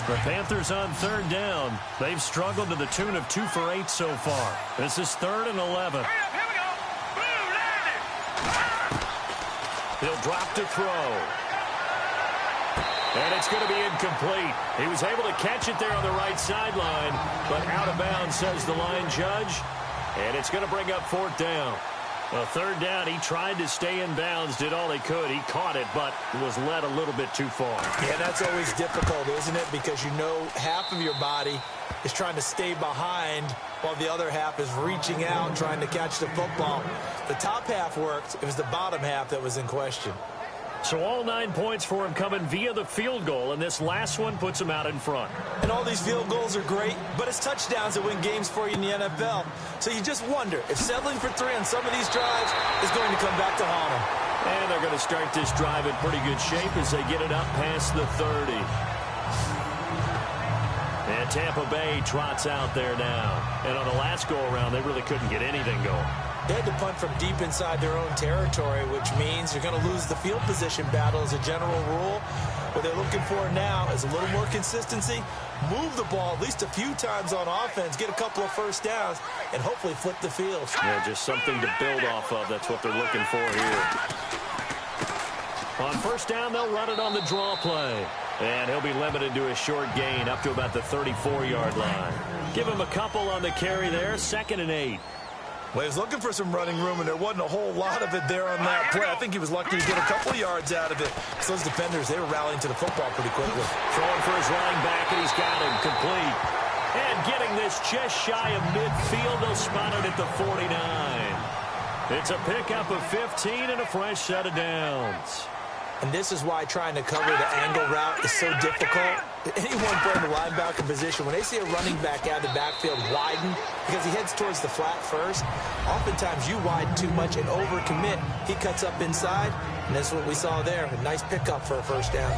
The Panthers on 3rd down. They've struggled to the tune of 2 for 8 so far. This is 3rd and 11. Here we go. Blue landed. He'll drop to throw. And it's going to be incomplete. He was able to catch it there on the right sideline, but out of bounds, says the line judge. And it's going to bring up 4th down. Well, 3rd down, he tried to stay in bounds, did all he could. He caught it, but was led a little bit too far. Yeah, that's always difficult, isn't it? Because you know half of your body is trying to stay behind while the other half is reaching out, trying to catch the football. The top half worked. It was the bottom half that was in question. So all 9 points for him coming via the field goal, and this last one puts him out in front. And all these field goals are great, but it's touchdowns that win games for you in the NFL. So you just wonder if settling for 3 on some of these drives is going to come back to haunt them. And they're going to start this drive in pretty good shape as they get it up past the 30. And Tampa Bay trots out there now. And on the last go-around, they really couldn't get anything going. They had to punt from deep inside their own territory, which means you're going to lose the field position battle as a general rule. What they're looking for now is a little more consistency, move the ball at least a few times on offense, get a couple of first downs, and hopefully flip the field. Yeah, just something to build off of. That's what they're looking for here. On 1st down, they'll run it on the draw play. And he'll be limited to a short gain up to about the 34-yard line. Give him a couple on the carry there, 2nd and 8. Well, he was looking for some running room, and there wasn't a whole lot of it there on that play. I think he was lucky to get a couple of yards out of it. So those defenders, they were rallying to the football pretty quickly. Throwing for his running back, and he's got him complete. And getting this just shy of midfield, they'll spot it at the 49. It's a pickup of 15 and a fresh set of downs. And this is why trying to cover the angle route is so difficult. Anyone playing the linebacker position, when they see a running back out of the backfield widen because he heads towards the flat first, oftentimes you widen too much and overcommit. He cuts up inside, and that's what we saw there. A nice pickup for a 1st down.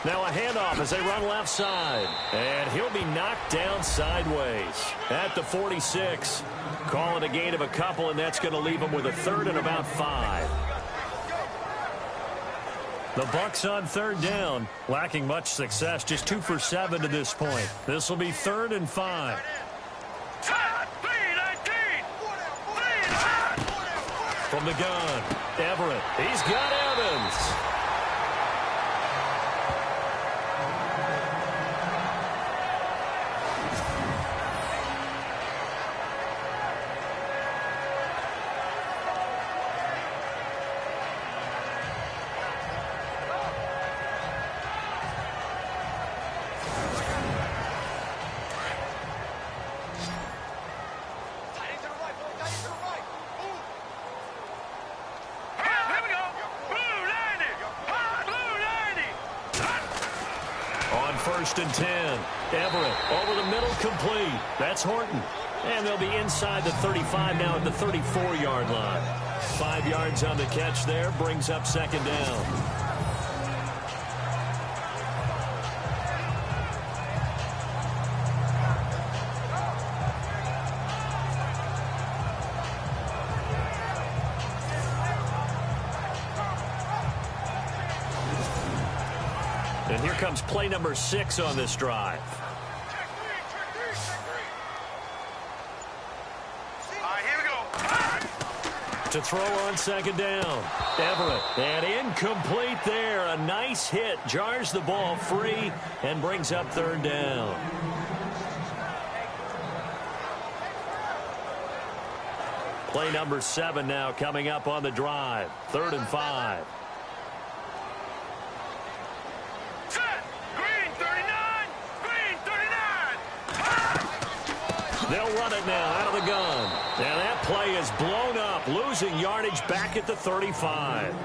Now a handoff as they run left side. And he'll be knocked down sideways at the 46. Call it a gain of a couple, and that's going to leave him with a 3rd and about 5. The Bucs on 3rd down, lacking much success, just 2 for 7 to this point. This will be 3rd and 5. From the gun, Everett. He's got Evans. On 1st and 10, Everett over the middle, complete. That's Horton. And they'll be inside the 35 now at the 34-yard line. 5 yards on the catch there, brings up 2nd down. And here comes play number 6 on this drive. To throw on 2nd down. Everett. And incomplete there. A nice hit. Jars the ball free and brings up 3rd down. Play number 7 now coming up on the drive. 3rd and 5. They'll run it now out of the gun. And that play is blown up, losing yardage back at the 35.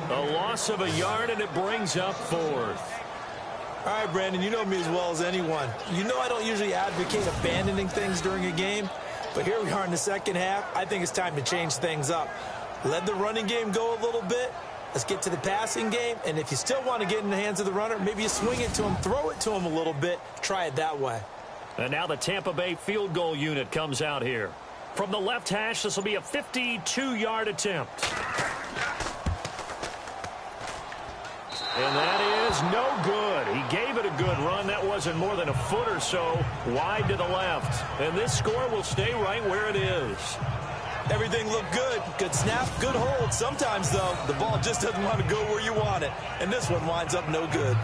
A loss of a yard, and it brings up 4th. All right, Brandon, you know me as well as anyone. You know I don't usually advocate abandoning things during a game, but here we are in the 2nd half. I think it's time to change things up. Let the running game go a little bit. Let's get to the passing game, and if you still want to get in the hands of the runner, maybe you swing it to him, throw it to him a little bit, try it that way. And now the Tampa Bay field goal unit comes out here. From the left hash, this will be a 52-yard attempt. And that is no good. He gave it a good run. That wasn't more than a foot or so wide to the left. And this score will stay right where it is. Everything looked good. Good snap, good hold. Sometimes, though, the ball just doesn't want to go where you want it. And this one winds up no good.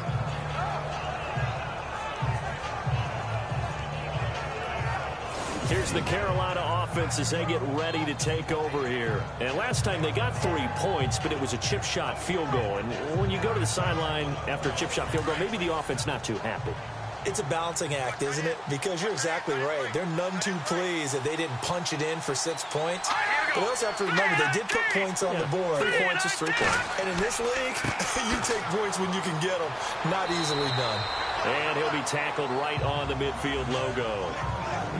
Here's the Carolina offense as they get ready to take over here. And last time they got 3 points, but it was a chip shot field goal. And when you go to the sideline after a chip shot field goal, maybe the offense not too happy. It's a balancing act, isn't it? Because you're exactly right. They're none too pleased that they didn't punch it in for 6 points. But we also have to remember they did put points on the board. 3 points is 3 points. And in this league, you take points when you can get them. Not easily done. And he'll be tackled right on the midfield logo.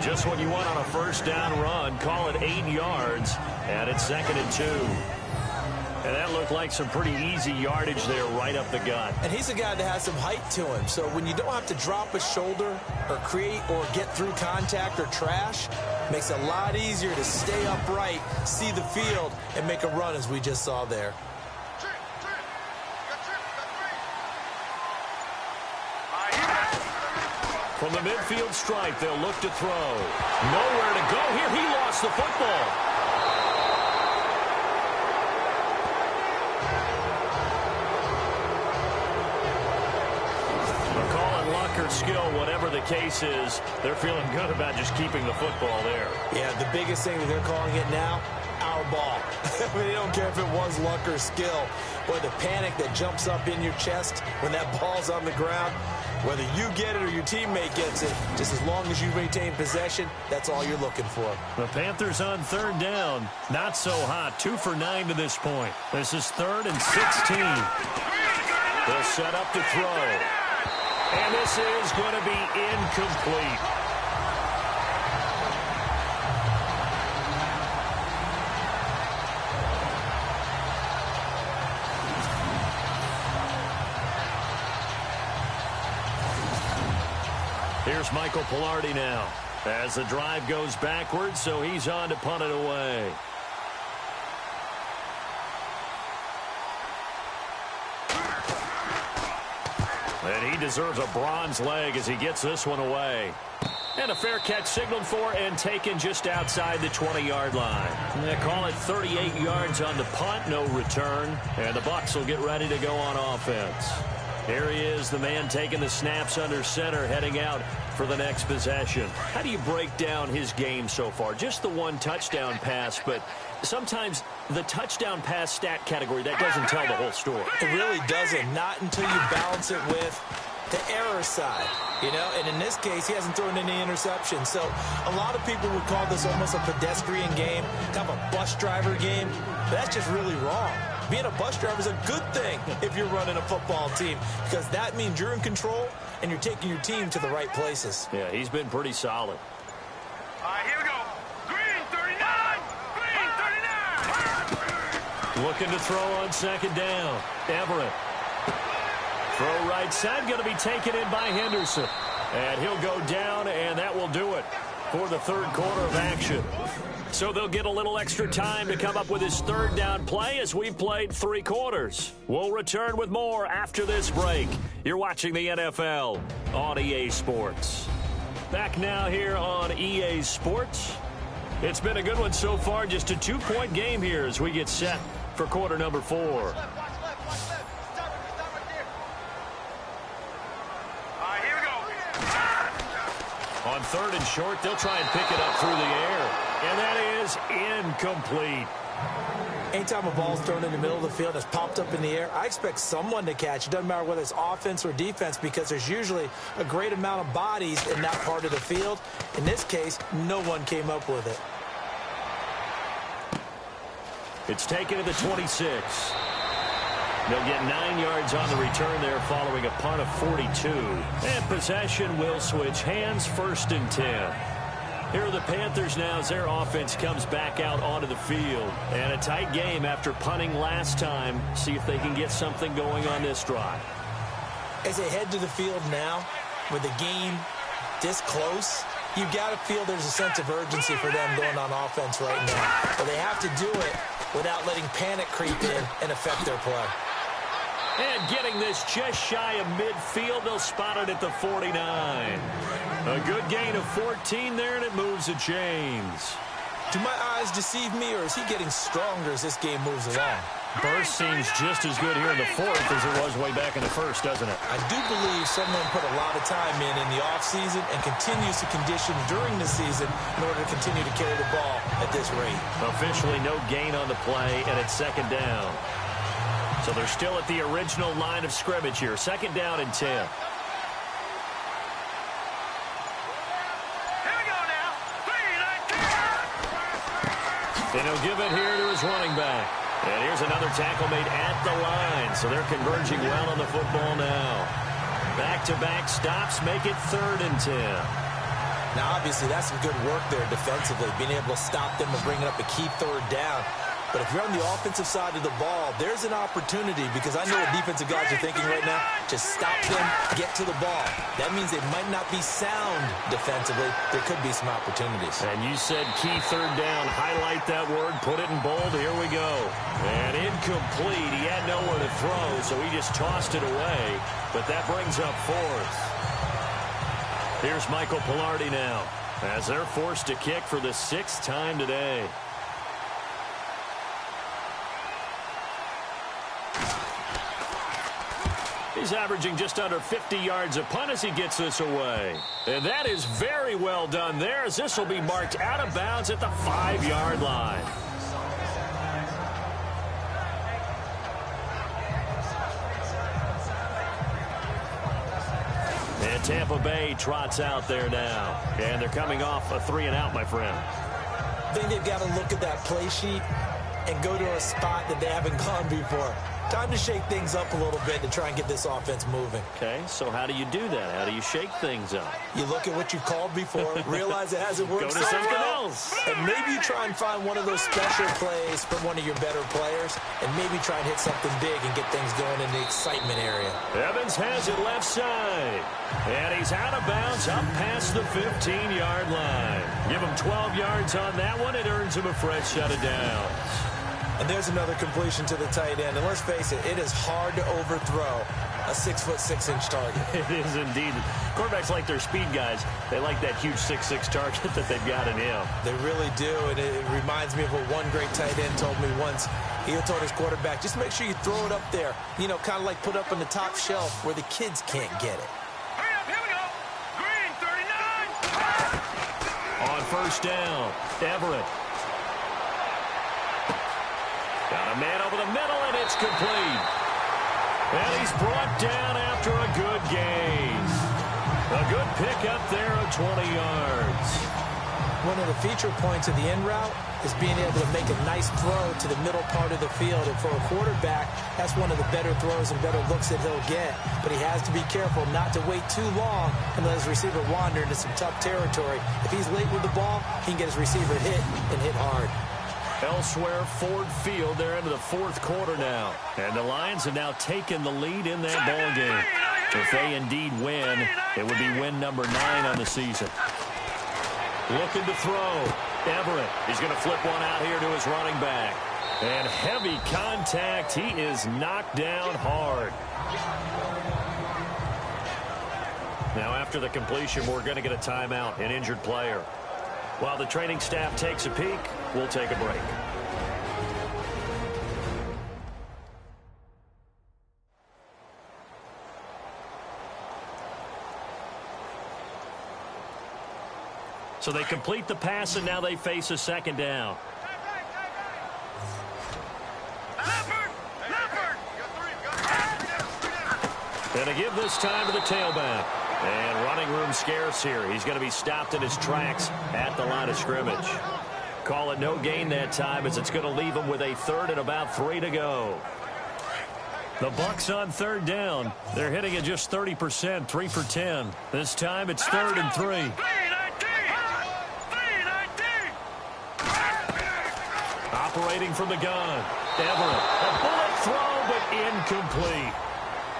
Just what you want on a first down run. Call it 8 yards. And it's 2nd and 2. And that looked like some pretty easy yardage there right up the gut. And he's a guy that has some height to him. So when you don't have to drop a shoulder or create or get through contact or trash, makes it a lot easier to stay upright, see the field, and make a run as we just saw there. From the midfield stripe, they'll look to throw. Nowhere to go here. He lost the football. Or skill, whatever the case is, they're feeling good about just keeping the football there. Yeah, the biggest thing that they're calling it now, our ball. I mean, they don't care if it was luck or skill. Boy, the panic that jumps up in your chest when that ball's on the ground, whether you get it or your teammate gets it, just as long as you maintain possession, that's all you're looking for. The Panthers on 3rd down. Not so hot. 2 for 9 to this point. This is 3rd and 16. They'll set up to throw. And this is going to be incomplete. Here's Michael Pilardi now as the drive goes backwards, so he's on to punt it away. And he deserves a bronze leg as he gets this one away. And a fair catch signaled for and taken just outside the 20-yard line. They call it 38 yards on the punt, no return. And the Bucs will get ready to go on offense. Here he is, the man taking the snaps under center, heading out for the next possession. How do you break down his game so far? Just the 1 touchdown pass, but sometimes the touchdown pass stat category, that doesn't tell the whole story. It really doesn't, not until you balance it with the error side, you know, and in this case, he hasn't thrown any interceptions. So a lot of people would call this almost a pedestrian game, kind of a bus driver game, but that's just really wrong. Being a bus driver is a good thing if you're running a football team, because that means you're in control and you're taking your team to the right places. Yeah, he's been pretty solid. All right, here we go. Green 39! Green 39! Looking to throw on 2nd down. Everett. Throw right side, going to be taken in by Henderson. And he'll go down, and that will do it for the 3rd quarter of action. So they'll get a little extra time to come up with his 3rd down play as we've played 3 quarters. We'll return with more after this break. You're watching the NFL on EA Sports. Back now here on EA Sports. It's been a good one so far, just a 2-point game here as we get set for quarter number 4. On 3rd and short, they'll try and pick it up through the air. And that is incomplete. Anytime a ball's thrown in the middle of the field that's popped up in the air, I expect someone to catch. It doesn't matter whether it's offense or defense, because there's usually a great amount of bodies in that part of the field. In this case, no one came up with it. It's taken to the 26. They'll get 9 yards on the return there following a punt of 42. And possession will switch hands, 1st and 10. Here are the Panthers now as their offense comes back out onto the field. And a tight game after punting last time. See if they can get something going on this drive. As they head to the field now, with the game this close, you've got to feel there's a sense of urgency for them going on offense right now. But they have to do it without letting panic creep in and affect their play. And getting this just shy of midfield, they'll spot it at the 49. A good gain of 14 there, and it moves the chains. Do my eyes deceive me, or is he getting stronger as this game moves along? Burst seems just as good here in the fourth as it was way back in the first, doesn't it? I do believe someone put a lot of time in the offseason and continues to condition during the season in order to continue to carry the ball at this rate. Officially no gain on the play, and it's second down. So they're still at the original line of scrimmage here. Second down and 10. And he'll give it here to his running back. And here's another tackle made at the line. So they're converging well on the football now. Back-to-back stops make it 3rd and 10. Now, obviously, that's some good work there defensively, being able to stop them and bringing up a key 3rd down. But if you're on the offensive side of the ball, there's an opportunity, because I know what defensive guys are thinking right now. Just stop them, get to the ball. That means they might not be sound defensively. There could be some opportunities. And you said key 3rd down. Highlight that word. Put it in bold. Here we go. And incomplete. He had nowhere to throw, so he just tossed it away. But that brings up 4th. Here's Michael Pilardi now, as they're forced to kick for the 6th time today. He's averaging just under 50 yards a punt as he gets this away. And that is very well done there, as this will be marked out of bounds at the 5-yard line. And Tampa Bay trots out there now. And they're coming off a 3-and-out, my friend. I think they've got to look at that play sheet and go to a spot that they haven't gone before. Time to shake things up a little bit to try and get this offense moving. Okay, so how do you do that? How do you shake things up? You look at what you've called before, realize it hasn't worked. Go to so something well, else. and maybe you try and find one of those special plays from one of your better players, and maybe try and hit something big and get things going in the excitement area. Evans has it left side. And he's out of bounds up past the 15-yard line. Give him 12 yards on that one. It earns him a fresh set of downs. And there's another completion to the tight end. And let's face it, it is hard to overthrow a 6'6" target. It is indeed. Quarterbacks like their speed guys. They like that huge 6'6" target that they've got in him. They really do. And it reminds me of what one great tight end told me once. He told his quarterback, just make sure you throw it up there. You know, kind of like put up on the top shelf where the kids can't get it. Here we go. Green, 39. On first down, Everett. Got a man over the middle, and it's complete. And he's brought down after a good gain. A good pickup there of 20 yards. One of the feature points of the in route is being able to make a nice throw to the middle part of the field. And for a quarterback, that's one of the better throws and better looks that he'll get. But he has to be careful not to wait too long and let his receiver wander into some tough territory. If he's late with the ball, he can get his receiver hit and hit hard. Elsewhere, Ford Field, they're into the 4th quarter now. And the Lions have now taken the lead in that ball game. If they indeed win, it would be win number 9 on the season. Looking to throw. Everett. He's going to flip one out here to his running back. And heavy contact. He is knocked down hard. Now, after the completion, we're going to get a timeout, an injured player. While the training staff takes a peek, we'll take a break. So they complete the pass, and now they face a second down. And to give this time to the tailback. And running room scarce here. He's going to be stopped in his tracks at the line of scrimmage. Call it no gain that time, as it's going to leave him with a 3rd and about 3 to go. The Bucs on 3rd down. They're hitting at just 30%, 3 for 10. This time it's 3rd and 3. Operating from the gun. Everett. A bullet throw, but incomplete.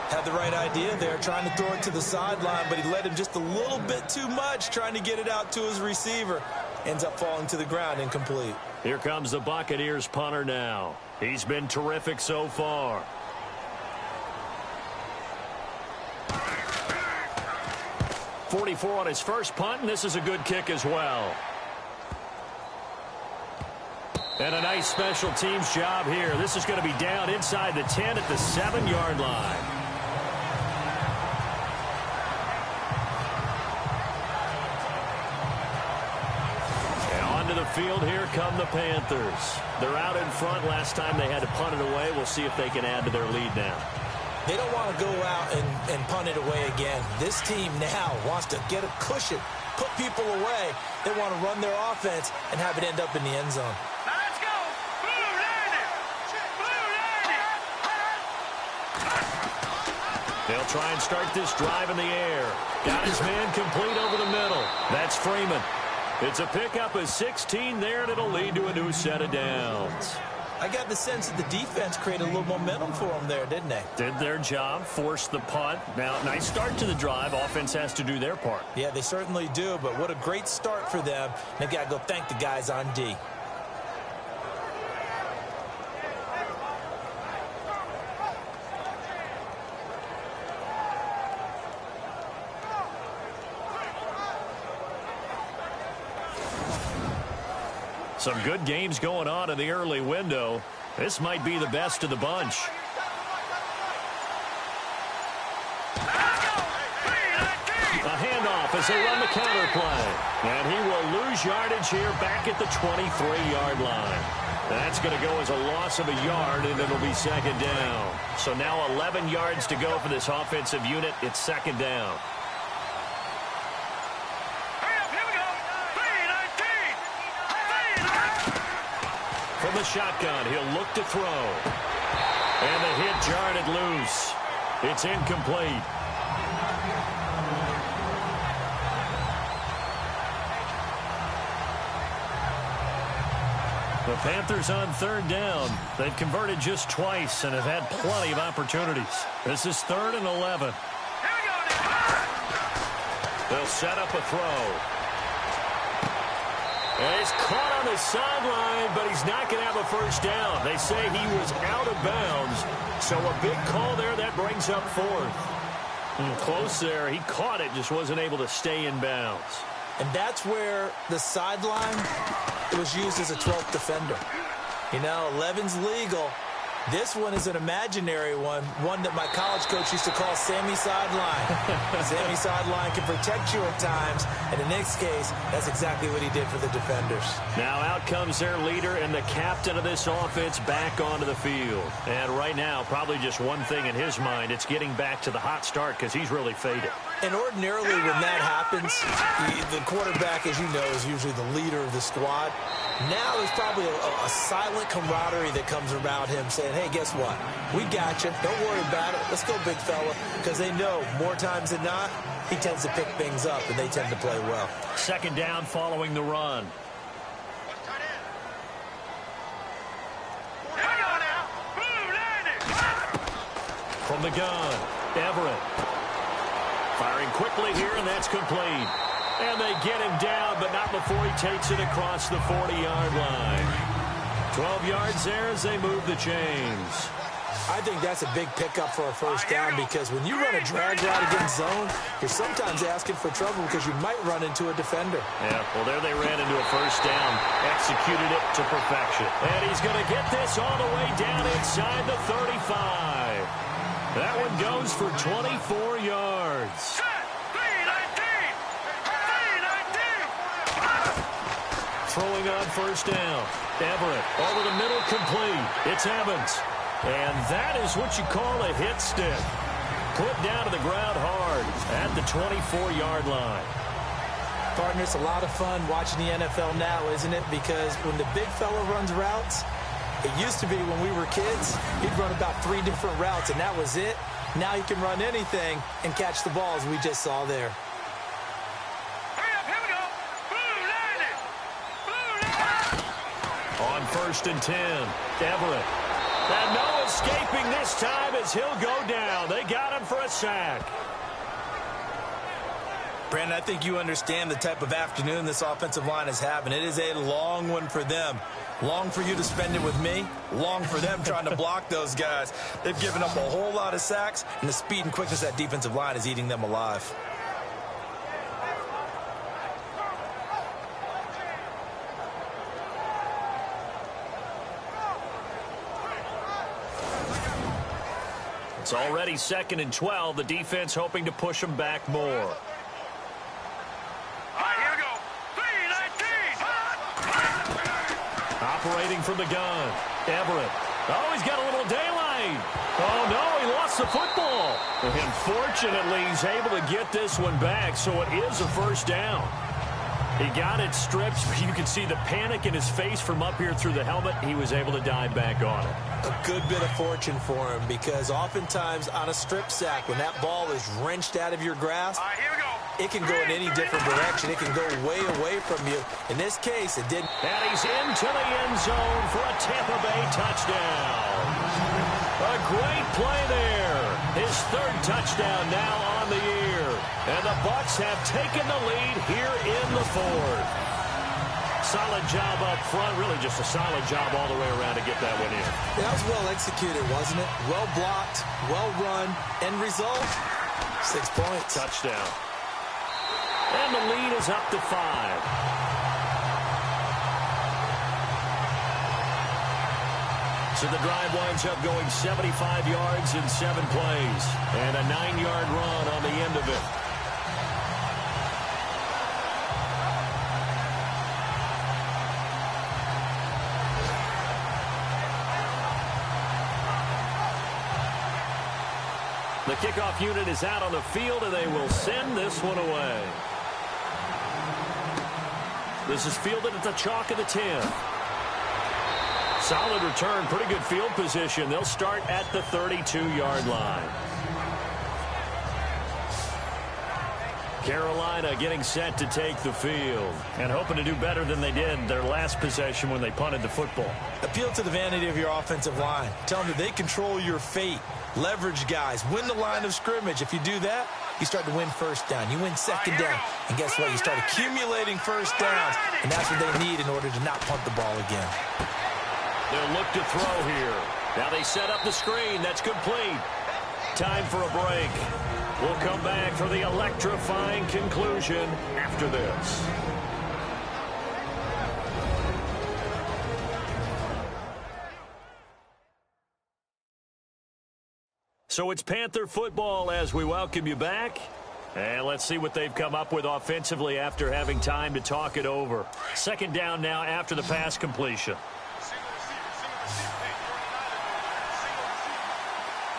Had the right idea there, trying to throw it to the sideline, but he led him just a little bit too much, trying to get it out to his receiver. Ends up falling to the ground, incomplete. Here comes the Buccaneers punter now. He's been terrific so far. 44 on his first punt, and this is a good kick as well. And a nice special teams job here. This is going to be down inside the 10 at the 7-yard line. And onto the field, here come the Panthers. They're out in front. Last time they had to punt it away. We'll see if they can add to their lead now. They don't want to go out and punt it away again. This team now wants to get a cushion, put people away. They want to run their offense and have it end up in the end zone. Now let's go. Blue landed. Blue landed. They'll try and start this drive in the air. Got his man complete over the middle. That's Freeman. It's a pickup of 16 there, and it'll lead to a new set of downs. I got the sense that the defense created a little momentum for them there, didn't they? Did their job, forced the punt. Now, nice start to the drive. Offense has to do their part. Yeah, they certainly do, but what a great start for them. They've got to go thank the guys on D. Some good games going on in the early window. This might be the best of the bunch. A handoff as they run the counter play. And he will lose yardage here back at the 23-yard line. That's going to go as a loss of a yard, and it'll be second down. So now 11 yards to go for this offensive unit. It's second down. From the shotgun, he'll look to throw. And the hit jarred it loose. It's incomplete. The Panthers on third down. They've converted just twice and have had plenty of opportunities. This is 3rd and 11. They'll set up a throw. And he's caught on the sideline, but he's not going to have a first down. They say he was out of bounds. So a big call there that brings up 4th. Close there. He caught it, just wasn't able to stay in bounds. And that's where the sideline was used as a 12th defender. You know, 11's legal. This one is an imaginary one that my college coach used to call Sammy Sideline. Sammy Sideline can protect you at times, and in this case, that's exactly what he did for the defenders. Now out comes their leader and the captain of this offense back onto the field. And right now, probably just one thing in his mind, it's getting back to the hot start because he's really faded. And ordinarily when that happens, the quarterback, as you know, is usually the leader of the squad. Now there's probably a silent camaraderie that comes around him saying, hey, guess what? We got you. Don't worry about it. Let's go, big fella. Because they know more times than not, he tends to pick things up, and they tend to play well. Second down following the run. From the gun, Everett. Firing quickly here, and that's complete. And they get him down, but not before he takes it across the 40-yard line. 12 yards there as they move the chains. I think that's a big pickup for a first down because when you run a drag route against zone, you're sometimes asking for trouble because you might run into a defender. Yeah, well, there they ran into a first down, executed it to perfection. And he's going to get this all the way down inside the 35. That one goes for 24 yards. Throwing on first down. Everett over the middle, complete. It's Evans. And that is what you call a hit stick. Put down to the ground hard at the 24-yard line. Partner, it's a lot of fun watching the NFL now, isn't it? Because when the big fella runs routes, it used to be when we were kids, he'd run about 3 different routes, and that was it. Now he can run anything and catch the ball, as we just saw there. On 1st and 10, Everett. And no escaping this time as he'll go down. They got him for a sack. Brandon, I think you understand the type of afternoon this offensive line is having. It is a long one for them. Long for you to spend it with me. Long for them trying to block those guys. They've given up a whole lot of sacks, and the speed and quickness of that defensive line is eating them alive. It's already 2nd and 12. The defense hoping to push them back more. All right, here we go. 3-19. Operating from the gun. Everett. Oh, he's got a little daylight. Oh, no, he lost the football. And fortunately, he's able to get this one back, so it is a first down. He got it stripped. You can see the panic in his face from up here through the helmet. He was able to dive back on it. A good bit of fortune for him, because oftentimes on a strip sack, when that ball is wrenched out of your grasp, All right, here we go. it can go in any different direction. It can go way away from you. In this case, it didn't. And he's into the end zone for a Tampa Bay touchdown. A great play there. His 3rd touchdown now on the year. And the Bucs have taken the lead here in the 4th. Solid job up front. Really just a solid job all the way around to get that one in. That was well executed, wasn't it? Well blocked, well run. End result, 6 points. Touchdown. And the lead is up to 5. So the drive winds up going 75 yards in 7 plays. And a 9-yard run on the end of it. The kickoff unit is out on the field, and they will send this one away. This is fielded at the chalk of the 10. Solid return, pretty good field position. They'll start at the 32-yard line. Carolina getting set to take the field and hoping to do better than they did their last possession when they punted the football. Appeal to the vanity of your offensive line. Tell them that they control your fate. Leverage guys. Win the line of scrimmage. If you do that, you start to win first down. You win second down. And guess what? You start accumulating first downs. And that's what they need in order to not punt the ball again. They'll look to throw here. Now they set up the screen. That's complete. Time for a break. We'll come back for the electrifying conclusion after this. So it's Panther football as we welcome you back. And let's see what they've come up with offensively after having time to talk it over. 2nd down now after the pass completion.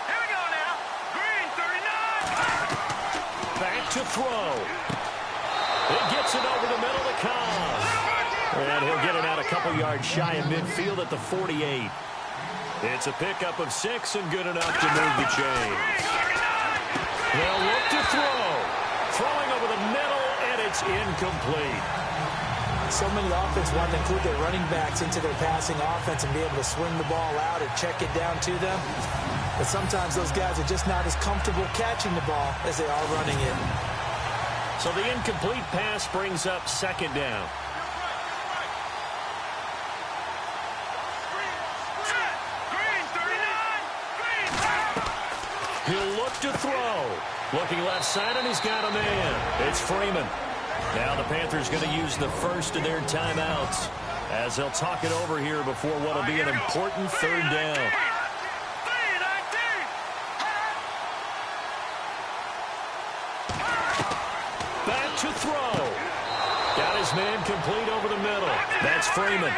Here we go now. Green, 39. Back to throw. He gets it over the middle to Cobb. And he'll get it out a couple yards shy of midfield at the 48. It's a pickup of 6 and good enough to move the chains. They'll look to throw. Throwing over the middle, and it's incomplete. So many offense want to include their running backs into their passing offense and be able to swing the ball out or check it down to them. But sometimes those guys are just not as comfortable catching the ball as they are running it. So the incomplete pass brings up 2nd down. He'll look to throw. Looking left side, and he's got a man. It's Freeman. Now the Panthers going to use the first of their timeouts as they'll talk it over here before what will be an important 3rd down. Back to throw. Got his man complete over the middle. That's Freeman.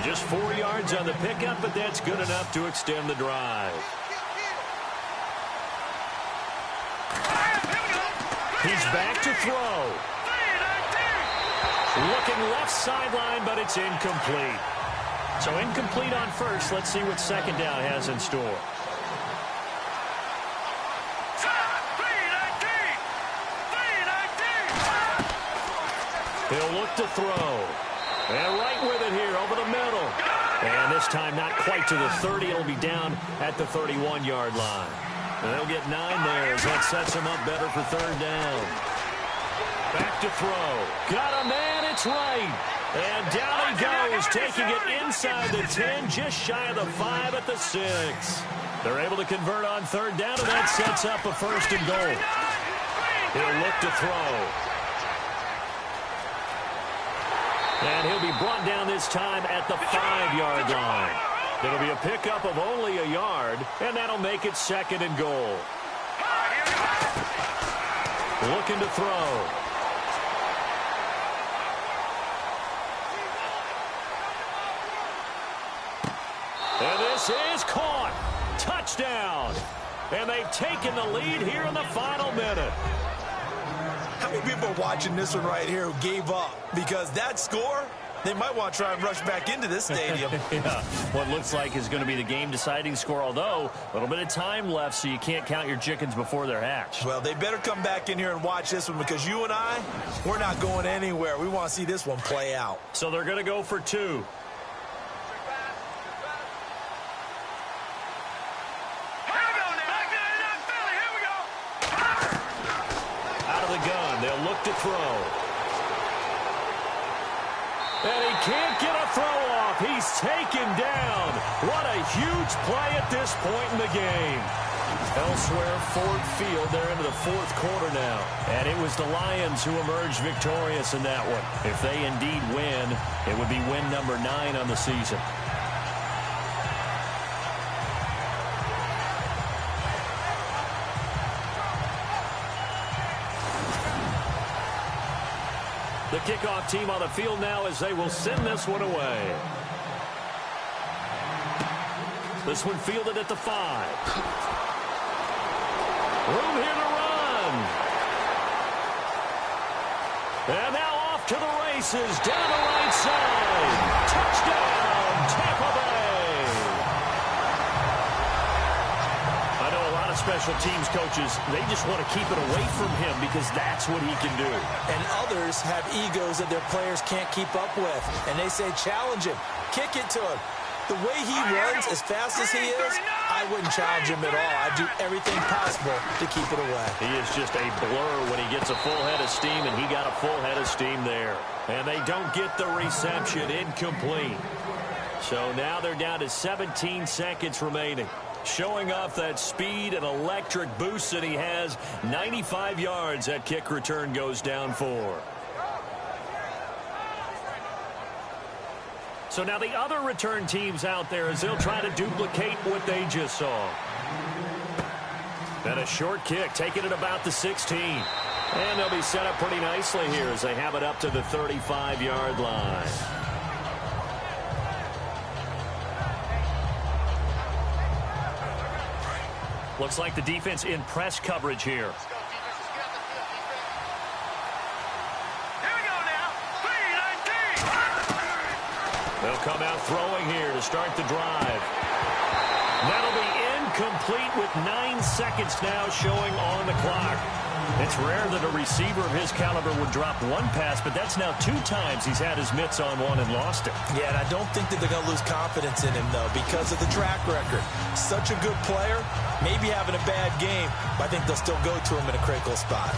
Just 4 yards on the pickup, but that's good enough to extend the drive. He's back to throw. Looking left sideline, but it's incomplete. So incomplete on first. Let's see what 2nd down has in store. He'll look to throw. And right with it here over the middle. And this time not quite to the 30. It'll be down at the 31-yard line. And they'll get 9 there as that sets them up better for 3rd down. Back to throw. Got a man, it's right. And down he goes, taking it inside the 10, just shy of the 5 at the 6. They're able to convert on 3rd down, and that sets up a 1st and goal. He'll look to throw. And he'll be brought down this time at the 5-yard line. It'll be a pickup of only a yard, and that'll make it 2nd and goal. Looking to throw. And this is caught. Touchdown. And they've taken the lead here in the final minute. How many people are watching this one right here who gave up? Because that score, they might want to try and rush back into this stadium. Yeah, what looks like is going to be the game-deciding score, although a little bit of time left, so you can't count your chickens before they're hatched. Well, they better come back in here and watch this one, because you and I, we're not going anywhere. We want to see this one play out. So they're going to go for 2. They'll look to throw. And he can't get a throw off. He's taken down. What a huge play at this point in the game. Elsewhere, Ford Field, they're into the 4th quarter now. And it was the Lions who emerged victorious in that one. If they indeed win, it would be win number 9 on the season. The kickoff team on the field now as they will send this one away. This one fielded at the 5. Room here to run. And now off to the races down the right side. Touchdown, Tampa Bay. I know a lot of special teams coaches, they just want to keep it away from him because that's what he can do. And others have egos that their players can't keep up with. And they say, challenge him. Kick it to him. The way he runs as fast as he is, I wouldn't challenge him at all. I'd do everything possible to keep it away. He is just a blur when he gets a full head of steam, and he got a full head of steam there. And they don't get the reception. Incomplete. So now they're down to 17 seconds remaining. Showing off that speed and electric boost that he has. 95 yards that kick return goes down for. So now the other return teams out there as they'll try to duplicate what they just saw. And a short kick, taking it about the 16. And they'll be set up pretty nicely here as they have it up to the 35-yard line. Looks like the defense in press coverage here. They'll come out throwing here to start the drive. That'll be incomplete with 9 seconds now showing on the clock. It's rare that a receiver of his caliber would drop one pass, but that's now 2 times he's had his mitts on one and lost it. Yeah, and I don't think that they're going to lose confidence in him, though, because of the track record. Such a good player, maybe having a bad game, but I think they'll still go to him in a critical spot.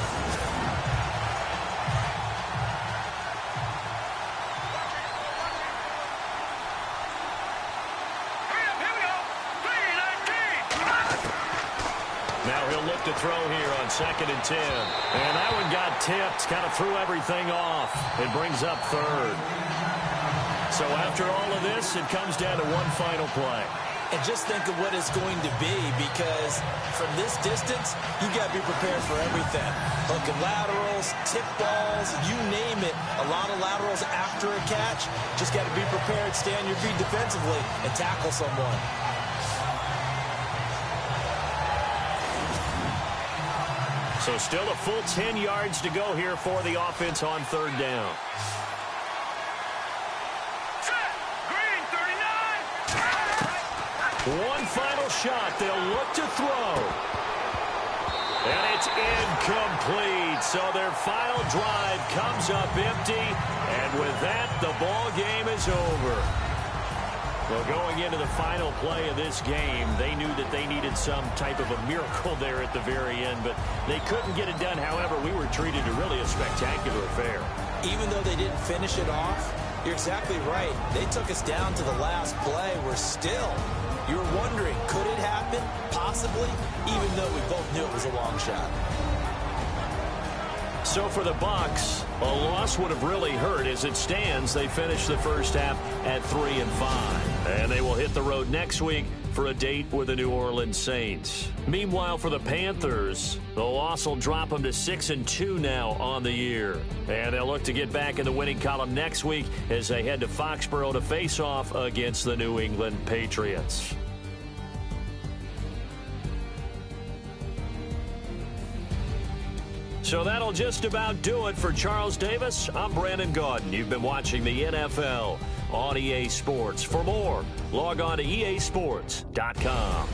To throw here on 2nd and 10. And that one got tipped, kind of threw everything off. It brings up 3rd. So after all of this, it comes down to one final play. And just think of what it's going to be, because from this distance, you got to be prepared for everything. Hook and laterals, tip balls, you name it. A lot of laterals after a catch. Just got to be prepared, stay on your feet defensively, and tackle someone. So still a full 10 yards to go here for the offense on 3rd down. Green, 39. One final shot. They'll look to throw. And it's incomplete. So their final drive comes up empty. And with that, the ball game is over. Well, going into the final play of this game, they knew that they needed some type of a miracle there at the very end, but they couldn't get it done. However, we were treated to really a spectacular affair. Even though they didn't finish it off, you're exactly right. They took us down to the last play. We're still, you're wondering, could it happen? Possibly, even though we both knew it was a long shot. So for the Bucs, a loss would have really hurt. As it stands, they finish the first half at 3-5. And they will hit the road next week for a date with the New Orleans Saints. Meanwhile, for the Panthers, the loss will drop them to 6-2 now on the year. And they'll look to get back in the winning column next week as they head to Foxborough to face off against the New England Patriots. So that'll just about do it for Charles Davis. I'm Brandon Gaudin. You've been watching the NFL on EA Sports. For more, log on to easports.com.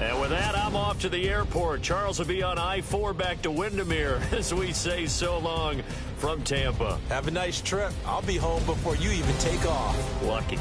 And with that, I'm off to the airport. Charles will be on I-4 back to Windermere as we say so long from Tampa. Have a nice trip. I'll be home before you even take off. Lucky.